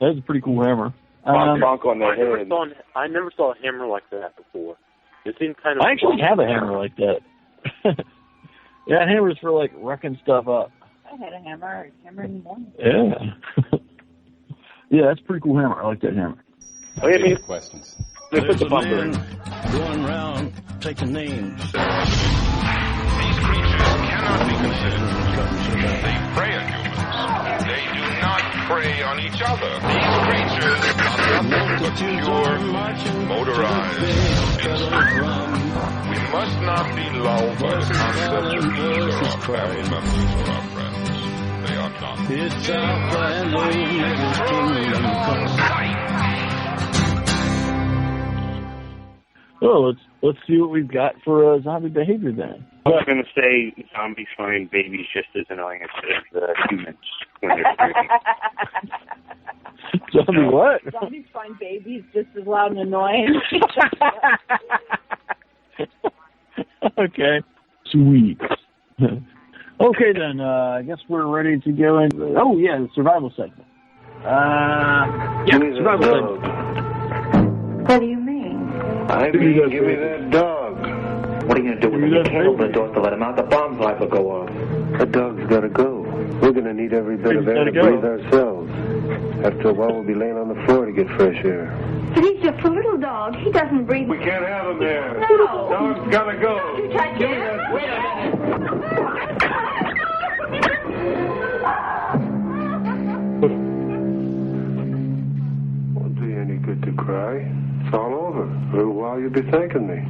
That's a pretty cool hammer. On the head. I never saw a hammer like that before. It seemed kind of. I actually have a hammer like that. Yeah, hammers for like wrecking stuff up. I had a hammer in the morning. Yeah. Yeah, that's a pretty cool hammer. I like that hammer. Oh, yeah, maybe questions. They put the bumper in. Going around taking names. These creatures cannot be considered. They prey on humans. They do not prey on each other. These creatures are nothing but pure, motorized instruments. We must not be lulled by the concept that these are our family members or our friends. They are not. It's our family kingdom. Well, let's see what we've got for zombie behavior then. I was going to say zombies find babies just as annoying as humans when they're screaming. Zombie what? Zombies find babies just as loud and annoying. Okay. Sweet. Okay then, I guess we're ready to go in. Oh yeah, the survival segment. Survival segment. What do you mean? I mean, give me that dog. What are you going to do with him? You can't open the door to let him out. The bomb's liable to go off. The dog's got to go. We're going to need every bit of air to breathe ourselves. After a while, we'll be laying on the floor to get fresh air. But he's just a little dog. He doesn't breathe. We can't have him there. No. The dog's got to go. Don't you touch him. Wait a Won't do you any good to cry. It's all over. A little while you'll be thanking me.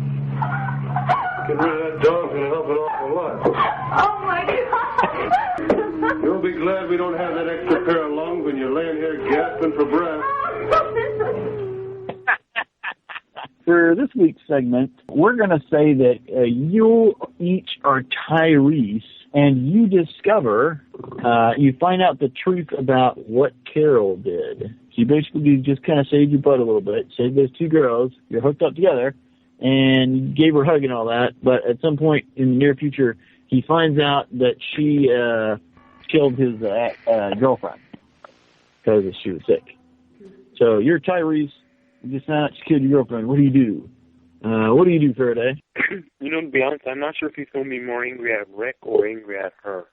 Get rid of that dog's going to help an awful lot. Oh, my God. You'll be glad we don't have that extra pair of lungs when you're laying here gasping for breath. For this week's segment, we're going to say that you each are Tyrese, and you discover, you find out the truth about what Carol did. So you basically just kind of saved your butt a little bit, saved those two girls, you're hooked up together, and you gave her a hug and all that, but at some point in the near future, he finds out that she killed his girlfriend because she was sick. So you're Tyrese, you just found out she killed your girlfriend. What do you do? What do you do, Faraday? You know, to be honest, I'm not sure if he's going to be more angry at Rick or angry at her.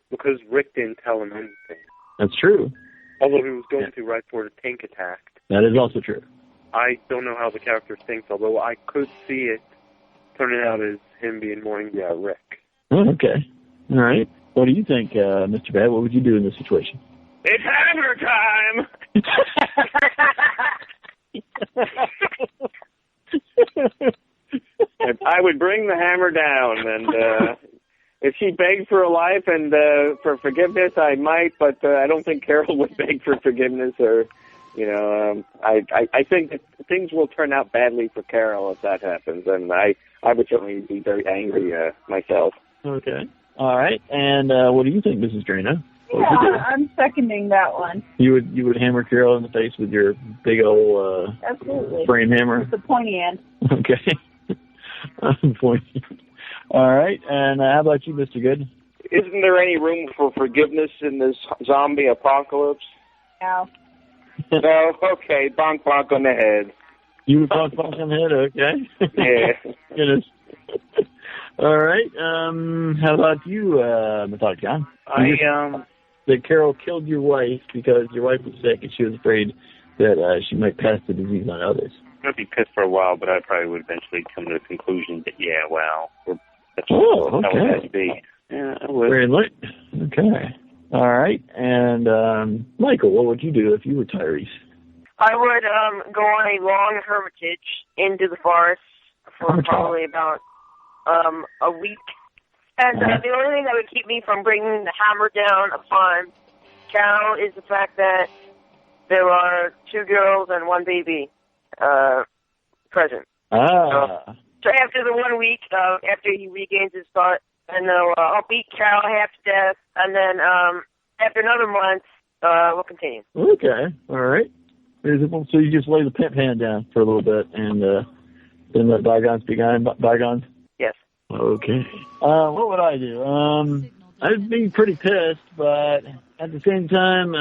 Because Rick didn't tell him anything. That's true. Although he was going to right before the tank attacked. That is also true. I don't know how the character thinks, although I could see it turning out as him being more angry at Rick. Oh, okay. All right. What do you think, Mr. Bad? What would you do in this situation? It's hammer time! I would bring the hammer down, and if she begged for her life and for forgiveness, I might, but I don't think Carol would beg for forgiveness, or, you know, I think that things will turn out badly for Carol if that happens, and I would certainly be very angry myself. Okay. All right. And what do you think, Mrs. Drano? Yeah, I'm seconding that one. You would hammer Carol in the face with your big old Absolutely. frame hammer? With the pointy end. Okay. Pointy. All right. And how about you, Mr. Good? Isn't there any room for forgiveness in this zombie apocalypse? No. No? Okay. Bonk, bonk on the head. You would bonk, bonk on the head? Okay. Yeah. Goodness. All right. How about you, Methodic John? That Carol killed your wife because your wife was sick and she was afraid that she might pass the disease on others. I'd be pissed for a while, but I probably would eventually come to the conclusion that, yeah, well, that's how it has to be. Yeah, I would. Very late. Okay. All right. And Michael, what would you do if you were Tyrese? I would go on a long hermitage into the forest for probably about a week. And the only thing that would keep me from bringing the hammer down upon Carol is the fact that there are 2 girls and 1 baby present. So after the 1 week, after he regains his thought, and I'll beat Carol half to death, and then after another month, we'll continue. Okay. All right. So you just lay the pimp hand down for a little bit and then let bygones be bygones? Yes. Okay. What would I do? I'd be pretty pissed, but at the same time,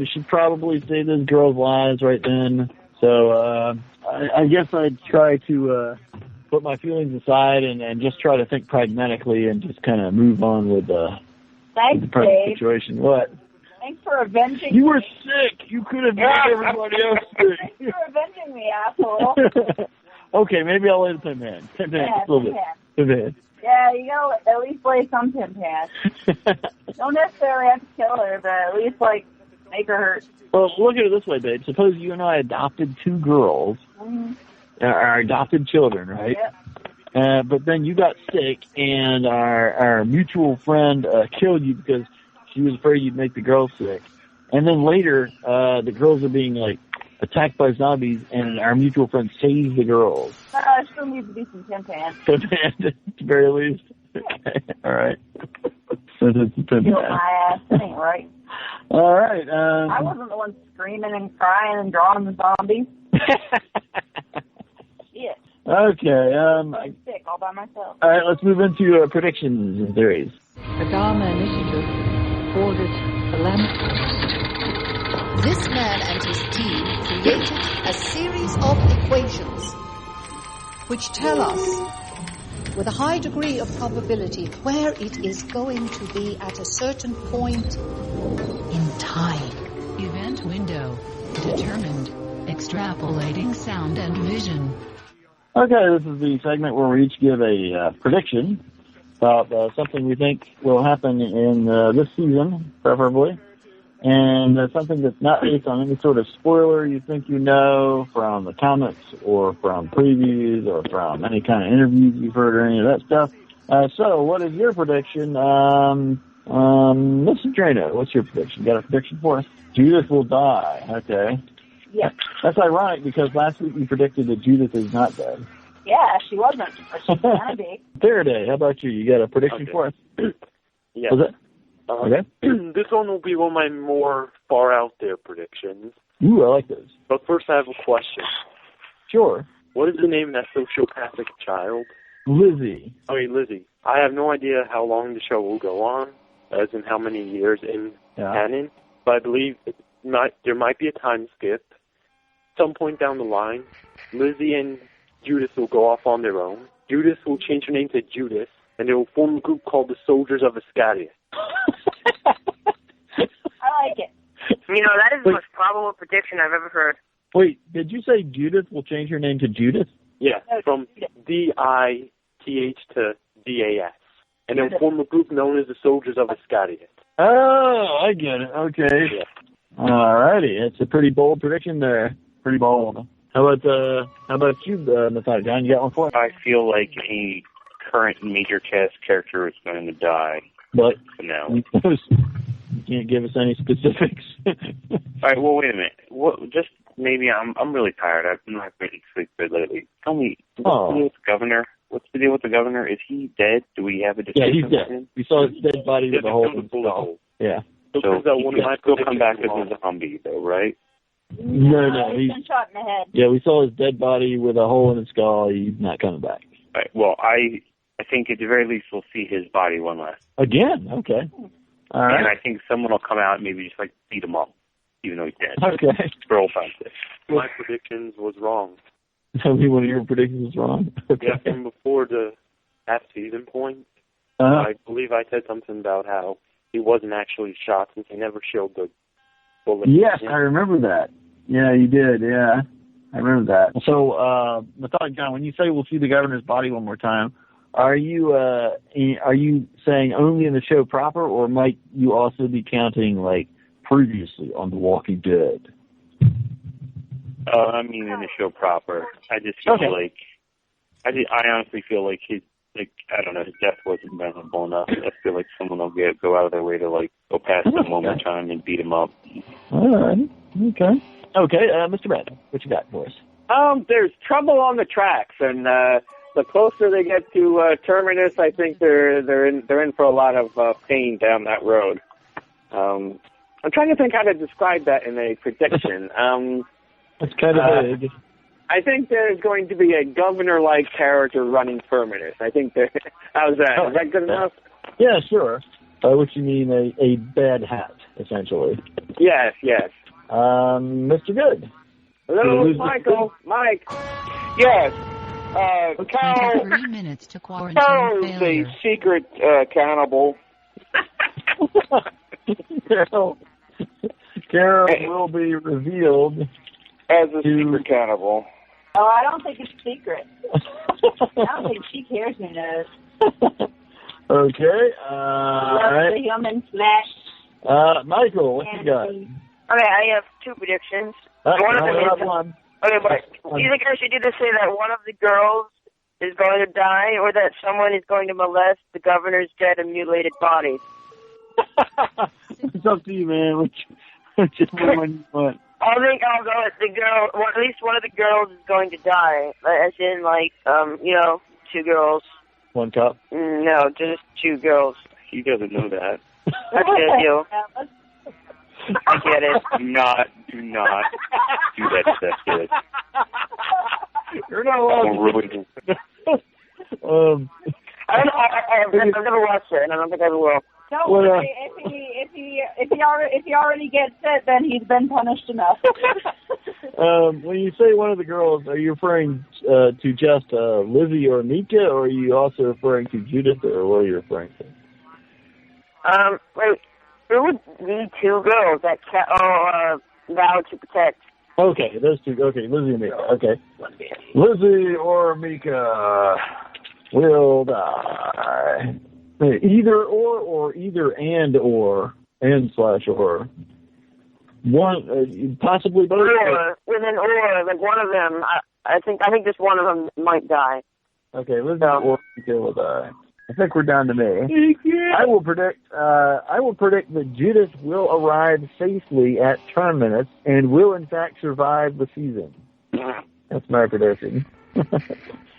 you should probably save those girls' lives right then. So I guess I'd try to put my feelings aside and just try to think pragmatically and just kind of move on with the present Dave. situation. What? Thanks for avenging You were sick. You could have made everybody else sick. Thanks for avenging me, asshole. Okay, maybe I'll lay the pin man. Pin man, Yeah, a little bit. Pin man. Yeah, you gotta at least lay some pin pads. Don't necessarily have to kill her, but at least, like, make her hurt. Well, look at it this way, babe. Suppose you and I adopted two girls, our adopted children, right? Yep. But then you got sick, and our mutual friend killed you because she was afraid you'd make the girls sick. And then later, the girls are being, like, attacked by zombies, and our mutual friend saves the girls. Still needs to be some pin pads. Pin man, at the very least. Okay, all right. So it's a pin Kill man. my ass. That ain't right. All right. I wasn't the one screaming and crying and drawing the zombies. Shit. Okay. I'm sick all by myself. All right, let's move into predictions and theories. The Dharma Initiative called it the lamp. This man and his team created a series of equations which tell us, with a high degree of probability, where it is going to be at a certain point in time. Event window determined. Extrapolating sound and vision. Okay, this is the segment where we each give a prediction about something we think will happen in this season, preferably, and something that's not based on any sort of spoiler you think you know from the comics or from previews or from any kind of interviews you've heard or any of that stuff. So, what is your prediction? Mr. Drano, what's your prediction? Got a prediction for us? Judith will die. Okay. Yeah. That's ironic because last week you predicted that Judith is not dead. Yeah, she wasn't, but she's gonna be. Faraday, how about you? You got a prediction for us? Yeah. Was it? Okay. This one will be one of my more far out there predictions. Ooh, I like those. But first I have a question. Sure. What is the name of that sociopathic child? Lizzie. Okay, Lizzie. I have no idea how long the show will go on, as in how many years in canon, but I believe there might be a time skip. Some point down the line, Lizzie and Judith will go off on their own. Judith will change her name to Judith, and they will form a group called the Soldiers of Ascarius. I like it. You know, that is the most probable prediction I've ever heard. Wait, did you say Judith will change her name to Judith? Yeah, from D-I-T-H to D-A-S. And they'll form a group known as the Soldiers of Ascarius. Oh, I get it. Okay. Yeah. All righty. It's a pretty bold prediction there. Pretty bold. How about you, Nathaniel? John, you got one for us? I feel like any current major cast character is going to die. But no. You can't give us any specifics. All right, well, wait a minute. Just maybe I'm really tired. I've been not really sleep good lately. Tell me, what's the deal with the governor? What's the deal with the governor? Is he dead? Do we have a description? Yeah, he's dead. We saw his dead body with a hole in his skull. Yeah. So he might still come back as a zombie, though, right? No, he's been shot in the head. Yeah, we saw his dead body with a hole in his skull. He's not coming back. Right. Well, I think at the very least we'll see his body one last. Again? Okay. All right. And I think someone will come out and maybe just like beat him up, even though he's dead. Okay. For old time's sake. My predictions was wrong. Tell me one of your predictions was wrong. Okay. Yeah, from before the half-season point, I believe I said something about how he wasn't actually shot since they never showed the bullet. Yes, I remember that. Yeah, you did. Yeah, I remember that. So, Mathod John, when you say we'll see the governor's body one more time, are you saying only in the show proper, or might you also be counting like previously on The Walking Dead? I mean in the show proper. I just feel like I honestly feel like his I don't know, his death wasn't memorable enough. I feel like someone will go out of their way to like go past him one more time and beat him up. All right. Okay, Mr. Brad, what you got for us? There's trouble on the tracks, and the closer they get to Terminus, I think they're in for a lot of pain down that road. I'm trying to think how to describe that in a prediction. It's kind of vague. I think there's going to be a governor-like character running Terminus. I think how's that? Is that good enough? Yeah, sure. What you mean, a bad hat, essentially? Yes. Mr. Good. Hello, Michael. Mike. Yes. Carol, 3 minutes to quarantine Carol is failure. the secret cannibal. Carol will be revealed as a secret cannibal. Oh, I don't think it's secret. I don't think she cares who knows. Okay. Loves the human flesh. Michael, what you got? Okay, I have two predictions. One of them is... Okay, but do you think I should either say that one of the girls is going to die or that someone is going to molest the governor's dead and mutilated body? It's up to you, man. Which one you want? I think I'll go with the girl. Well, at least one of the girls is going to die. As in, like, two girls. One cup? No, just two girls. He doesn't know that. That's good, you. I get it. Do not do that to that kid. You're not allowed to. I've never watched it, and I don't think I ever will. No, if he already gets it, then he's been punished enough. When you say one of the girls, are you referring to just Lizzie or Mika, or are you also referring to Judith, or what are you referring to? Wait, there would be two girls that vowed to protect. Okay, those two. Okay, Lizzie and Mika. Okay, Lizzie or Mika will die. Either or either and slash or. One, possibly both. Or, like one of them. I think just one of them might die. Okay, Lizzie or Mika will die. I think we're down to me. I will predict that Judith will arrive safely at Terminus and will in fact survive the season. That's my prediction.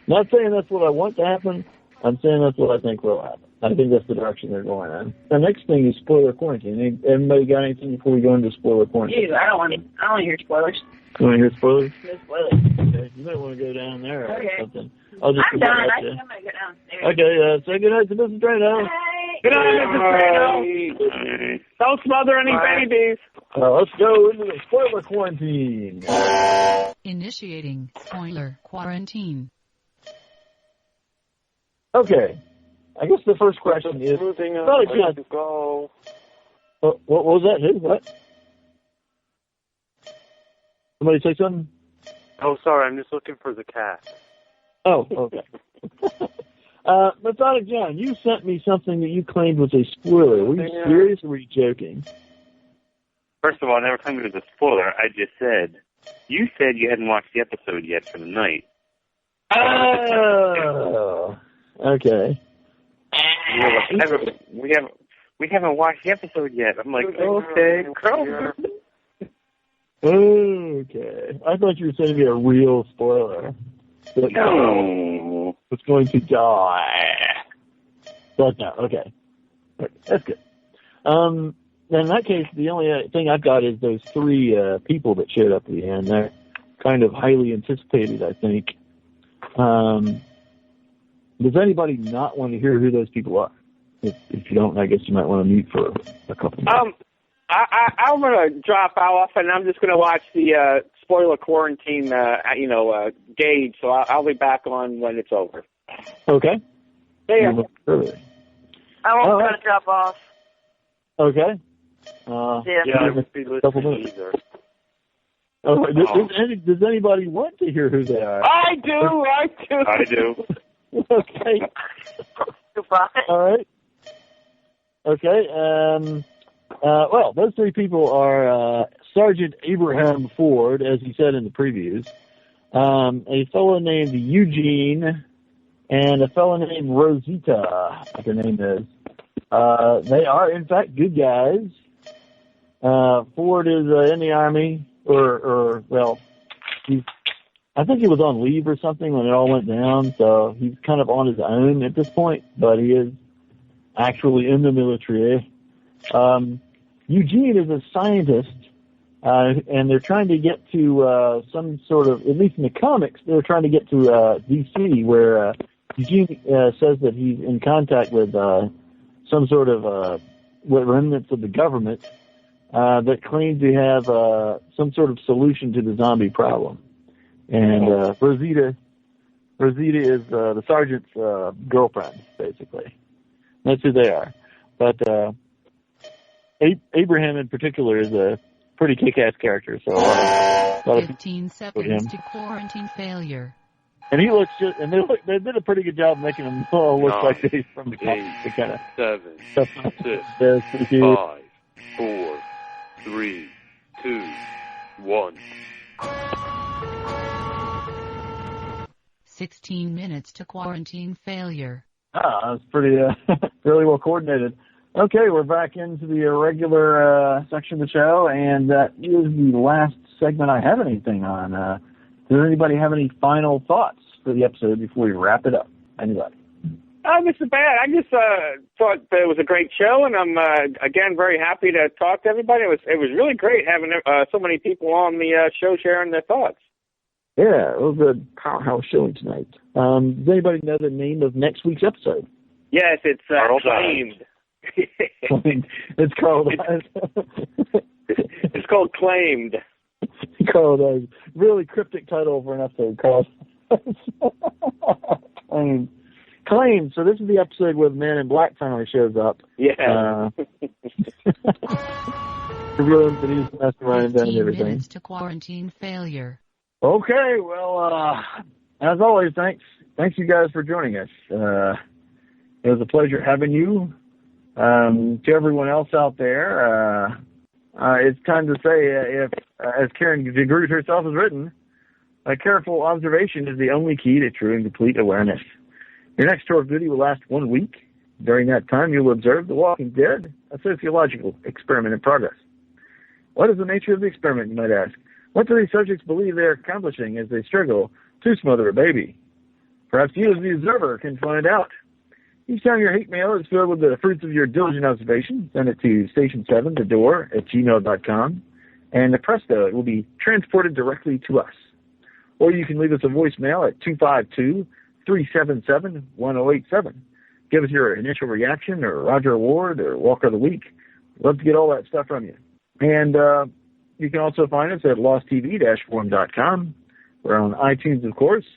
Not saying that's what I want to happen. I'm saying that's what I think will happen. I think that's the direction they're going in. The next thing is spoiler quarantine. Everybody got anything before we go into spoiler quarantine? Ew, I don't want to hear spoilers. You want to hear spoilers? No spoilers. Okay, you might want to go down there or something. I'm done. I think I'm going to go downstairs. Okay, say good night to Mrs. Drano. Good night, Mrs. Drano. Don't smother any babies. Let's go into the spoiler quarantine. Initiating spoiler quarantine. Okay. I guess the first question is... Go. What was that? Who? What? Somebody say something? Oh, sorry, I'm just looking for the cat. Oh, okay. Methodic John, you sent me something that you claimed was a spoiler. Were you serious or were you joking? First of all, I never claimed it was a spoiler. I just said, you said you hadn't watched the episode yet for the night. Oh, okay. We haven't watched the episode yet. I'm like, okay, cool. Okay. I thought you were saying to be a real spoiler. But no. It's going to die. But no, okay. That's good. In that case, the only thing I've got is those three people that showed up at the end. They're kind of highly anticipated, I think. Does anybody not want to hear who those people are? If you don't, I guess you might want to mute for a couple minutes. I'm going to drop off, and I'm just going to watch the spoiler quarantine, gauge. So I'll be back on when it's over. Okay. Yeah. I won't try to drop off. Okay. I won't be listening either. Oh, does anybody want to hear who they are? I do. I do. Okay. Goodbye. All right. Okay. Well, those three people are Sergeant Abraham Ford, as he said in the previews, a fellow named Eugene, and a fellow named Rosita, like her name is. They are, in fact, good guys. Ford is in the Army, I think he was on leave or something when it all went down, so he's kind of on his own at this point, but he is actually in the military. Eugene is a scientist, and they're trying to get to some sort of, at least in the comics, they're trying to get to D.C., where Eugene says that he's in contact with some sort of remnants of the government that claim to have some sort of solution to the zombie problem. And Rosita Rosita is the sergeant's girlfriend, basically. That's who they are. But Abraham in particular is a pretty kick-ass character. So a lot of 15 seconds to quarantine failure. And he looks just, and they did a pretty good job making him look like he's from the kind of 7, 6, 5, 4, 3, 2, 1. 16 minutes to quarantine failure. That's pretty, really well coordinated. Okay, we're back into the regular section of the show, and that is the last segment I have anything on. Does anybody have any final thoughts for the episode before we wrap it up? Anybody? Mr. Bad, I just thought that it was a great show, and I'm again very happy to talk to everybody. It was really great having so many people on the show sharing their thoughts. Yeah, it was a powerhouse showing tonight. Does anybody know the name of next week's episode? Yes, it's Claimed. It's called. It's called Claimed. Called a really cryptic title for an episode called Claimed. So this is the episode where the Man in Black finally shows up. Yeah. Revealing that he's messing around and everything. Minutes to quarantine failure. Okay, well, as always, thanks you guys for joining us. It was a pleasure having you. To everyone else out there, it's time to say, if, as Karen DeGroot herself has written, a careful observation is the only key to true and complete awareness. Your next tour of duty will last 1 week. During that time, you will observe The Walking Dead, a sociological experiment in progress. What is the nature of the experiment, you might ask? What do these subjects believe they are accomplishing as they struggle to smother a baby? Perhaps you, as the observer, can find out. Each time your hate mail is filled with the fruits of your diligent observation, send it to station7, the door, @gmail.com, and presto, it will be transported directly to us. Or you can leave us a voicemail at 252-377-1087. Give us your initial reaction, or Roger Award, or Walker of the Week. We'd love to get all that stuff from you. And you can also find us at losttv-forum.com. We're on iTunes, of course.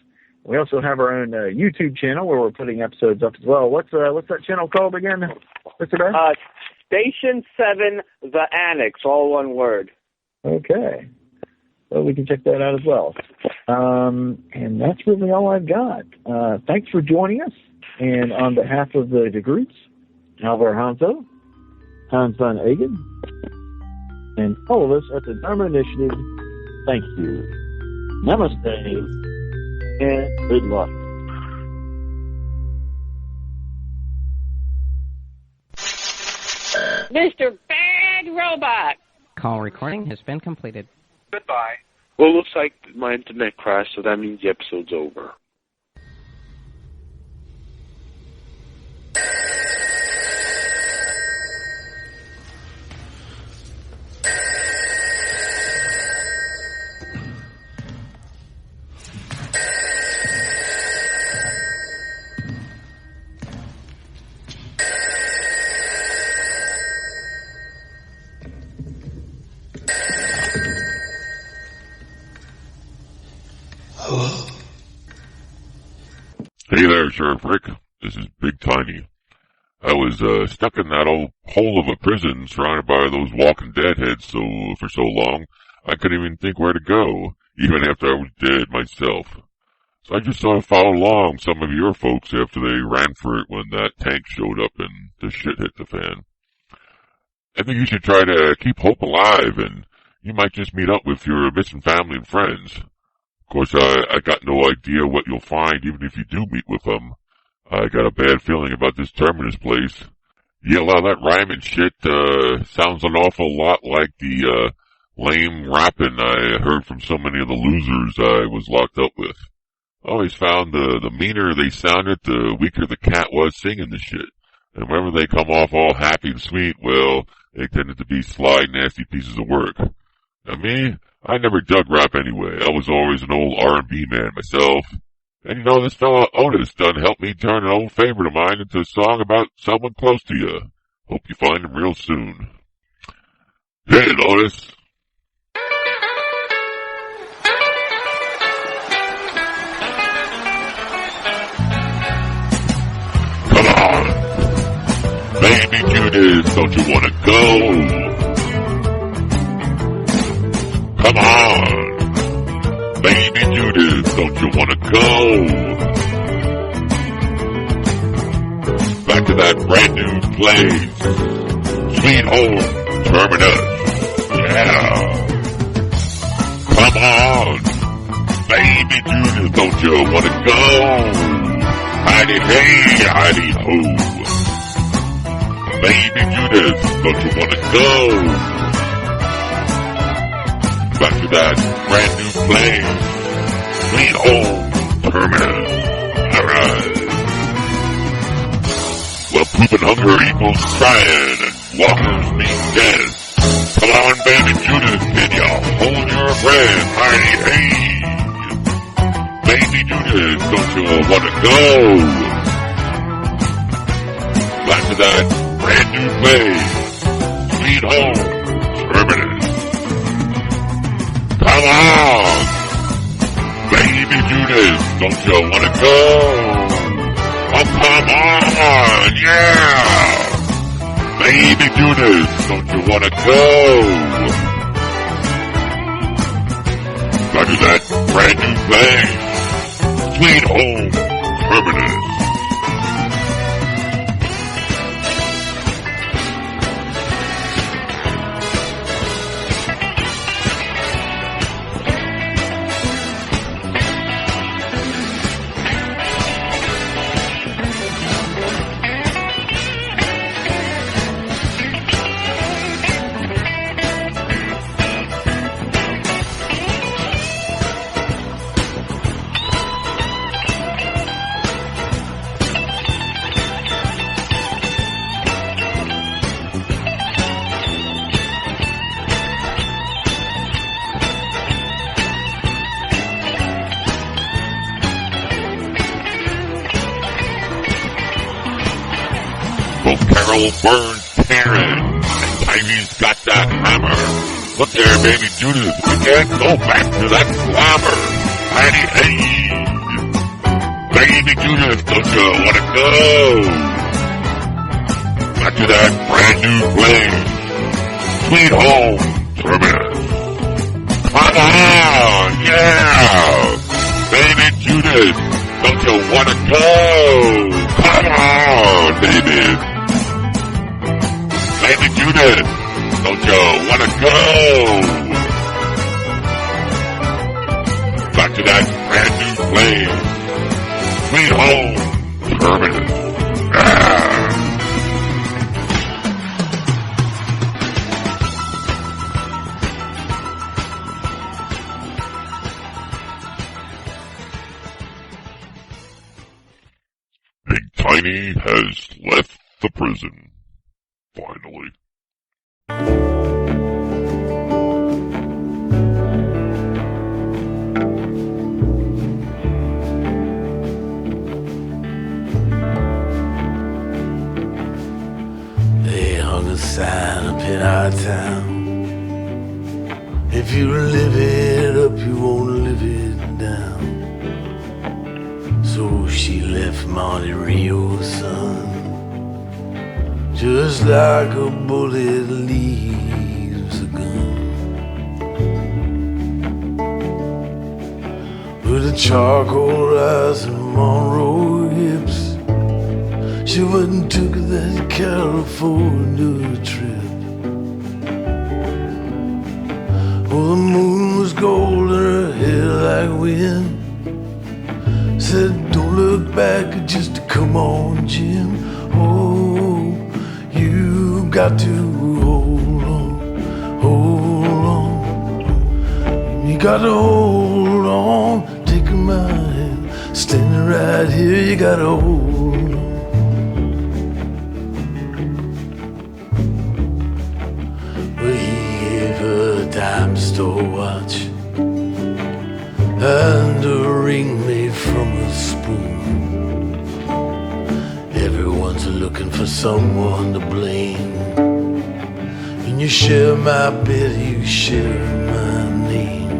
We also have our own YouTube channel where we're putting episodes up as well. What's that channel called again, Mr. Ben? Station 7, The Annex, all one word. Okay. Well, we can check that out as well. And that's really all I've got. Thanks for joining us. And on behalf of the DeGroots, Alvar Hanso, Hans van Agen, and all of us at the Dharma Initiative, thank you. Namaste. And good luck. Mr. Bad Robot. Call recording has been completed. Goodbye. Well, it looks like my internet crashed, so that means the episode's over. Hey there, Sheriff Rick. This is Big Tiny. I was stuck in that old hole of a prison surrounded by those Walking Dead heads for so long, I couldn't even think where to go, even after I was dead myself. So I just sort of followed along some of your folks after they ran for it when that tank showed up and the shit hit the fan. I think you should try to keep hope alive, and you might just meet up with your missing family and friends. Of course, I got no idea what you'll find even if you do meet with them. I got a bad feeling about this Terminus place. Yeah, a lot of that rhyming shit sounds an awful lot like the lame rapping I heard from so many of the losers I was locked up with. I always found the meaner they sounded, the weaker the cat was singing the shit. And whenever they come off all happy and sweet, well, they tended to be sly, nasty pieces of work. Now me, I never dug rap anyway. I was always an old R&B man myself. And you know, this fella Otis done helped me turn an old favorite of mine into a song about someone close to you. Hope you find him real soon. Hit it, Otis. Come on. Baby Judas, don't you want to go? Come on. Baby Judas, don't you want to go? Back to that brand new place. Sweet home, Terminus. Yeah. Come on. Baby Judas, don't you want to go? Hidey hey, hidey ho. Baby Judas, don't you want to go? Back to that brand new place. Sweet home, Terminus. Alright. Well, poop and hunger equals trying, and walkers mean dead. Come on, baby Judas, can you hold your breath? Hidey hey. Baby Judas, don't you want to go? Back to that brand new place. Sweet home, Terminus. Come on! Baby Judas, don't you want to go? Oh, come on! Yeah! Baby Judas, don't you want to go? Back to that brand new place. Sweet home, Terminus. Carol burns Karen, and Ivy's got that hammer. Look there, baby Judas, we can't go back to that glamour. Hidey hey. Baby Judas, don't you want to go? Back to that brand new place. Sweet home, Terminus. Come on, yeah. Baby Judas, don't you want to go? Come on, baby. Baby Judas, don't you want to go? Back to that brand new place. Sweet home, Terminus. Big Tiny has left the prison. Finally. They hung a sign up in our town. If you live it up, you won't live it down. So she left Monte Rio's son, just like a bullet leaves a gun. With a charcoal eyes and Monroe hips, she went and took that California trip. Oh, the moon was gold and her hair like wind. Said, don't look back, just come on, Jim. Oh, you got to hold on, hold on. You got to hold on, take my hand, standing right here, you got to hold on. Well, he gave her a dime store watch and a ring made from a spoon. Everyone's looking for someone to blame. When you share my bed, you share my name.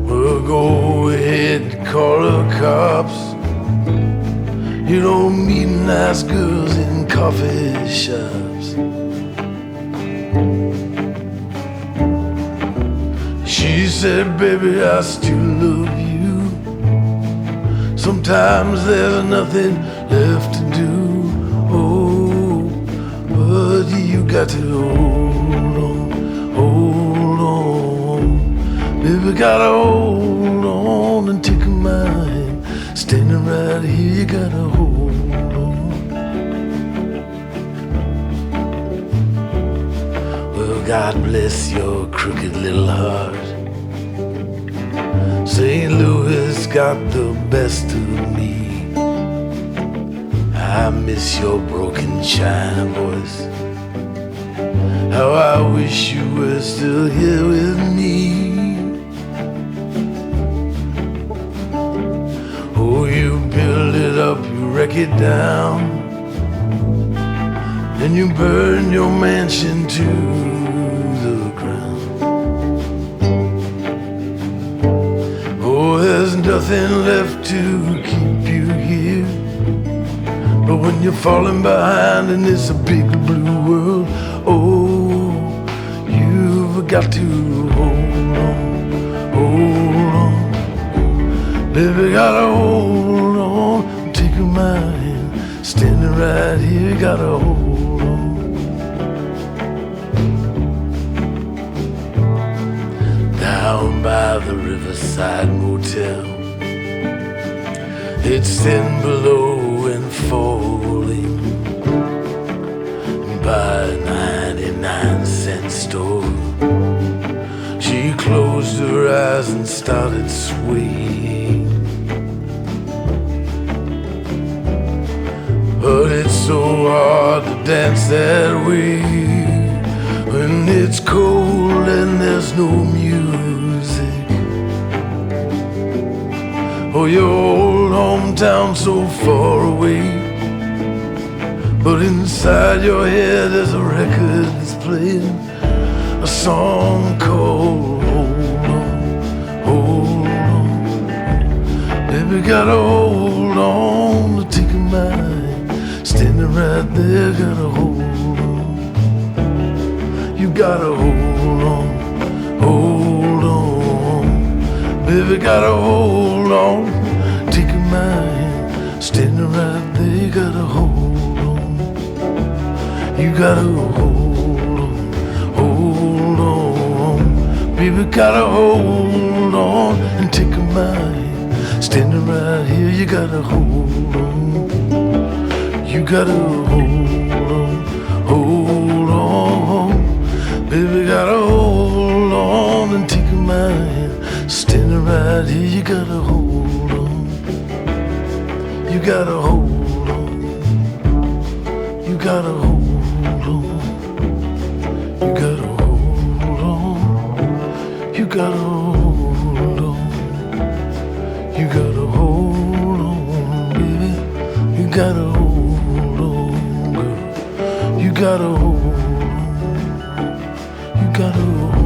Well, go ahead, call the cops. You don't meet nice girls in coffee shops. She said, baby, I still love you. Sometimes there's nothing left to do. Oh, but you got to hold on, hold on. Baby, gotta hold on and take my hand. Standing right here, you gotta hold on. Well, God bless your crooked little heart. St. Louis got the best of me. I miss your broken china voice. How I wish you were still here with me. Oh, you build it up, you wreck it down, and you burn your mansion to the ground. Oh, there's nothing left to keep you here. But when you're falling behind in this big blue world, oh, you've got to hold on, hold on. Baby, gotta hold on, take my hand, standing right here, gotta hold on. Down by the Riverside Motel, it's thin below and falling, and by a 99-cent store, she closed her eyes and started swaying. But it's so hard to dance that way when it's cold and there's no music. Oh, your old hometown so far away, but inside your head there's a record that's playing a song called Hold On, Hold On. Baby, gotta hold on to take my hand, standing right there, gotta hold on. You gotta hold on, hold on. Baby, gotta hold on, take my hand, standing right there, you gotta hold on. You gotta hold on, hold on. Baby, gotta hold on and take my hand, standing right here, you gotta hold on. You gotta hold on, hold on. Baby, gotta hold on and take my hand, standing right here, you gotta hold on. You gotta hold on. You gotta hold on. You gotta hold on. You gotta hold on. You gotta hold on, baby. You gotta hold on, girl. You gotta hold on. You gotta hold on.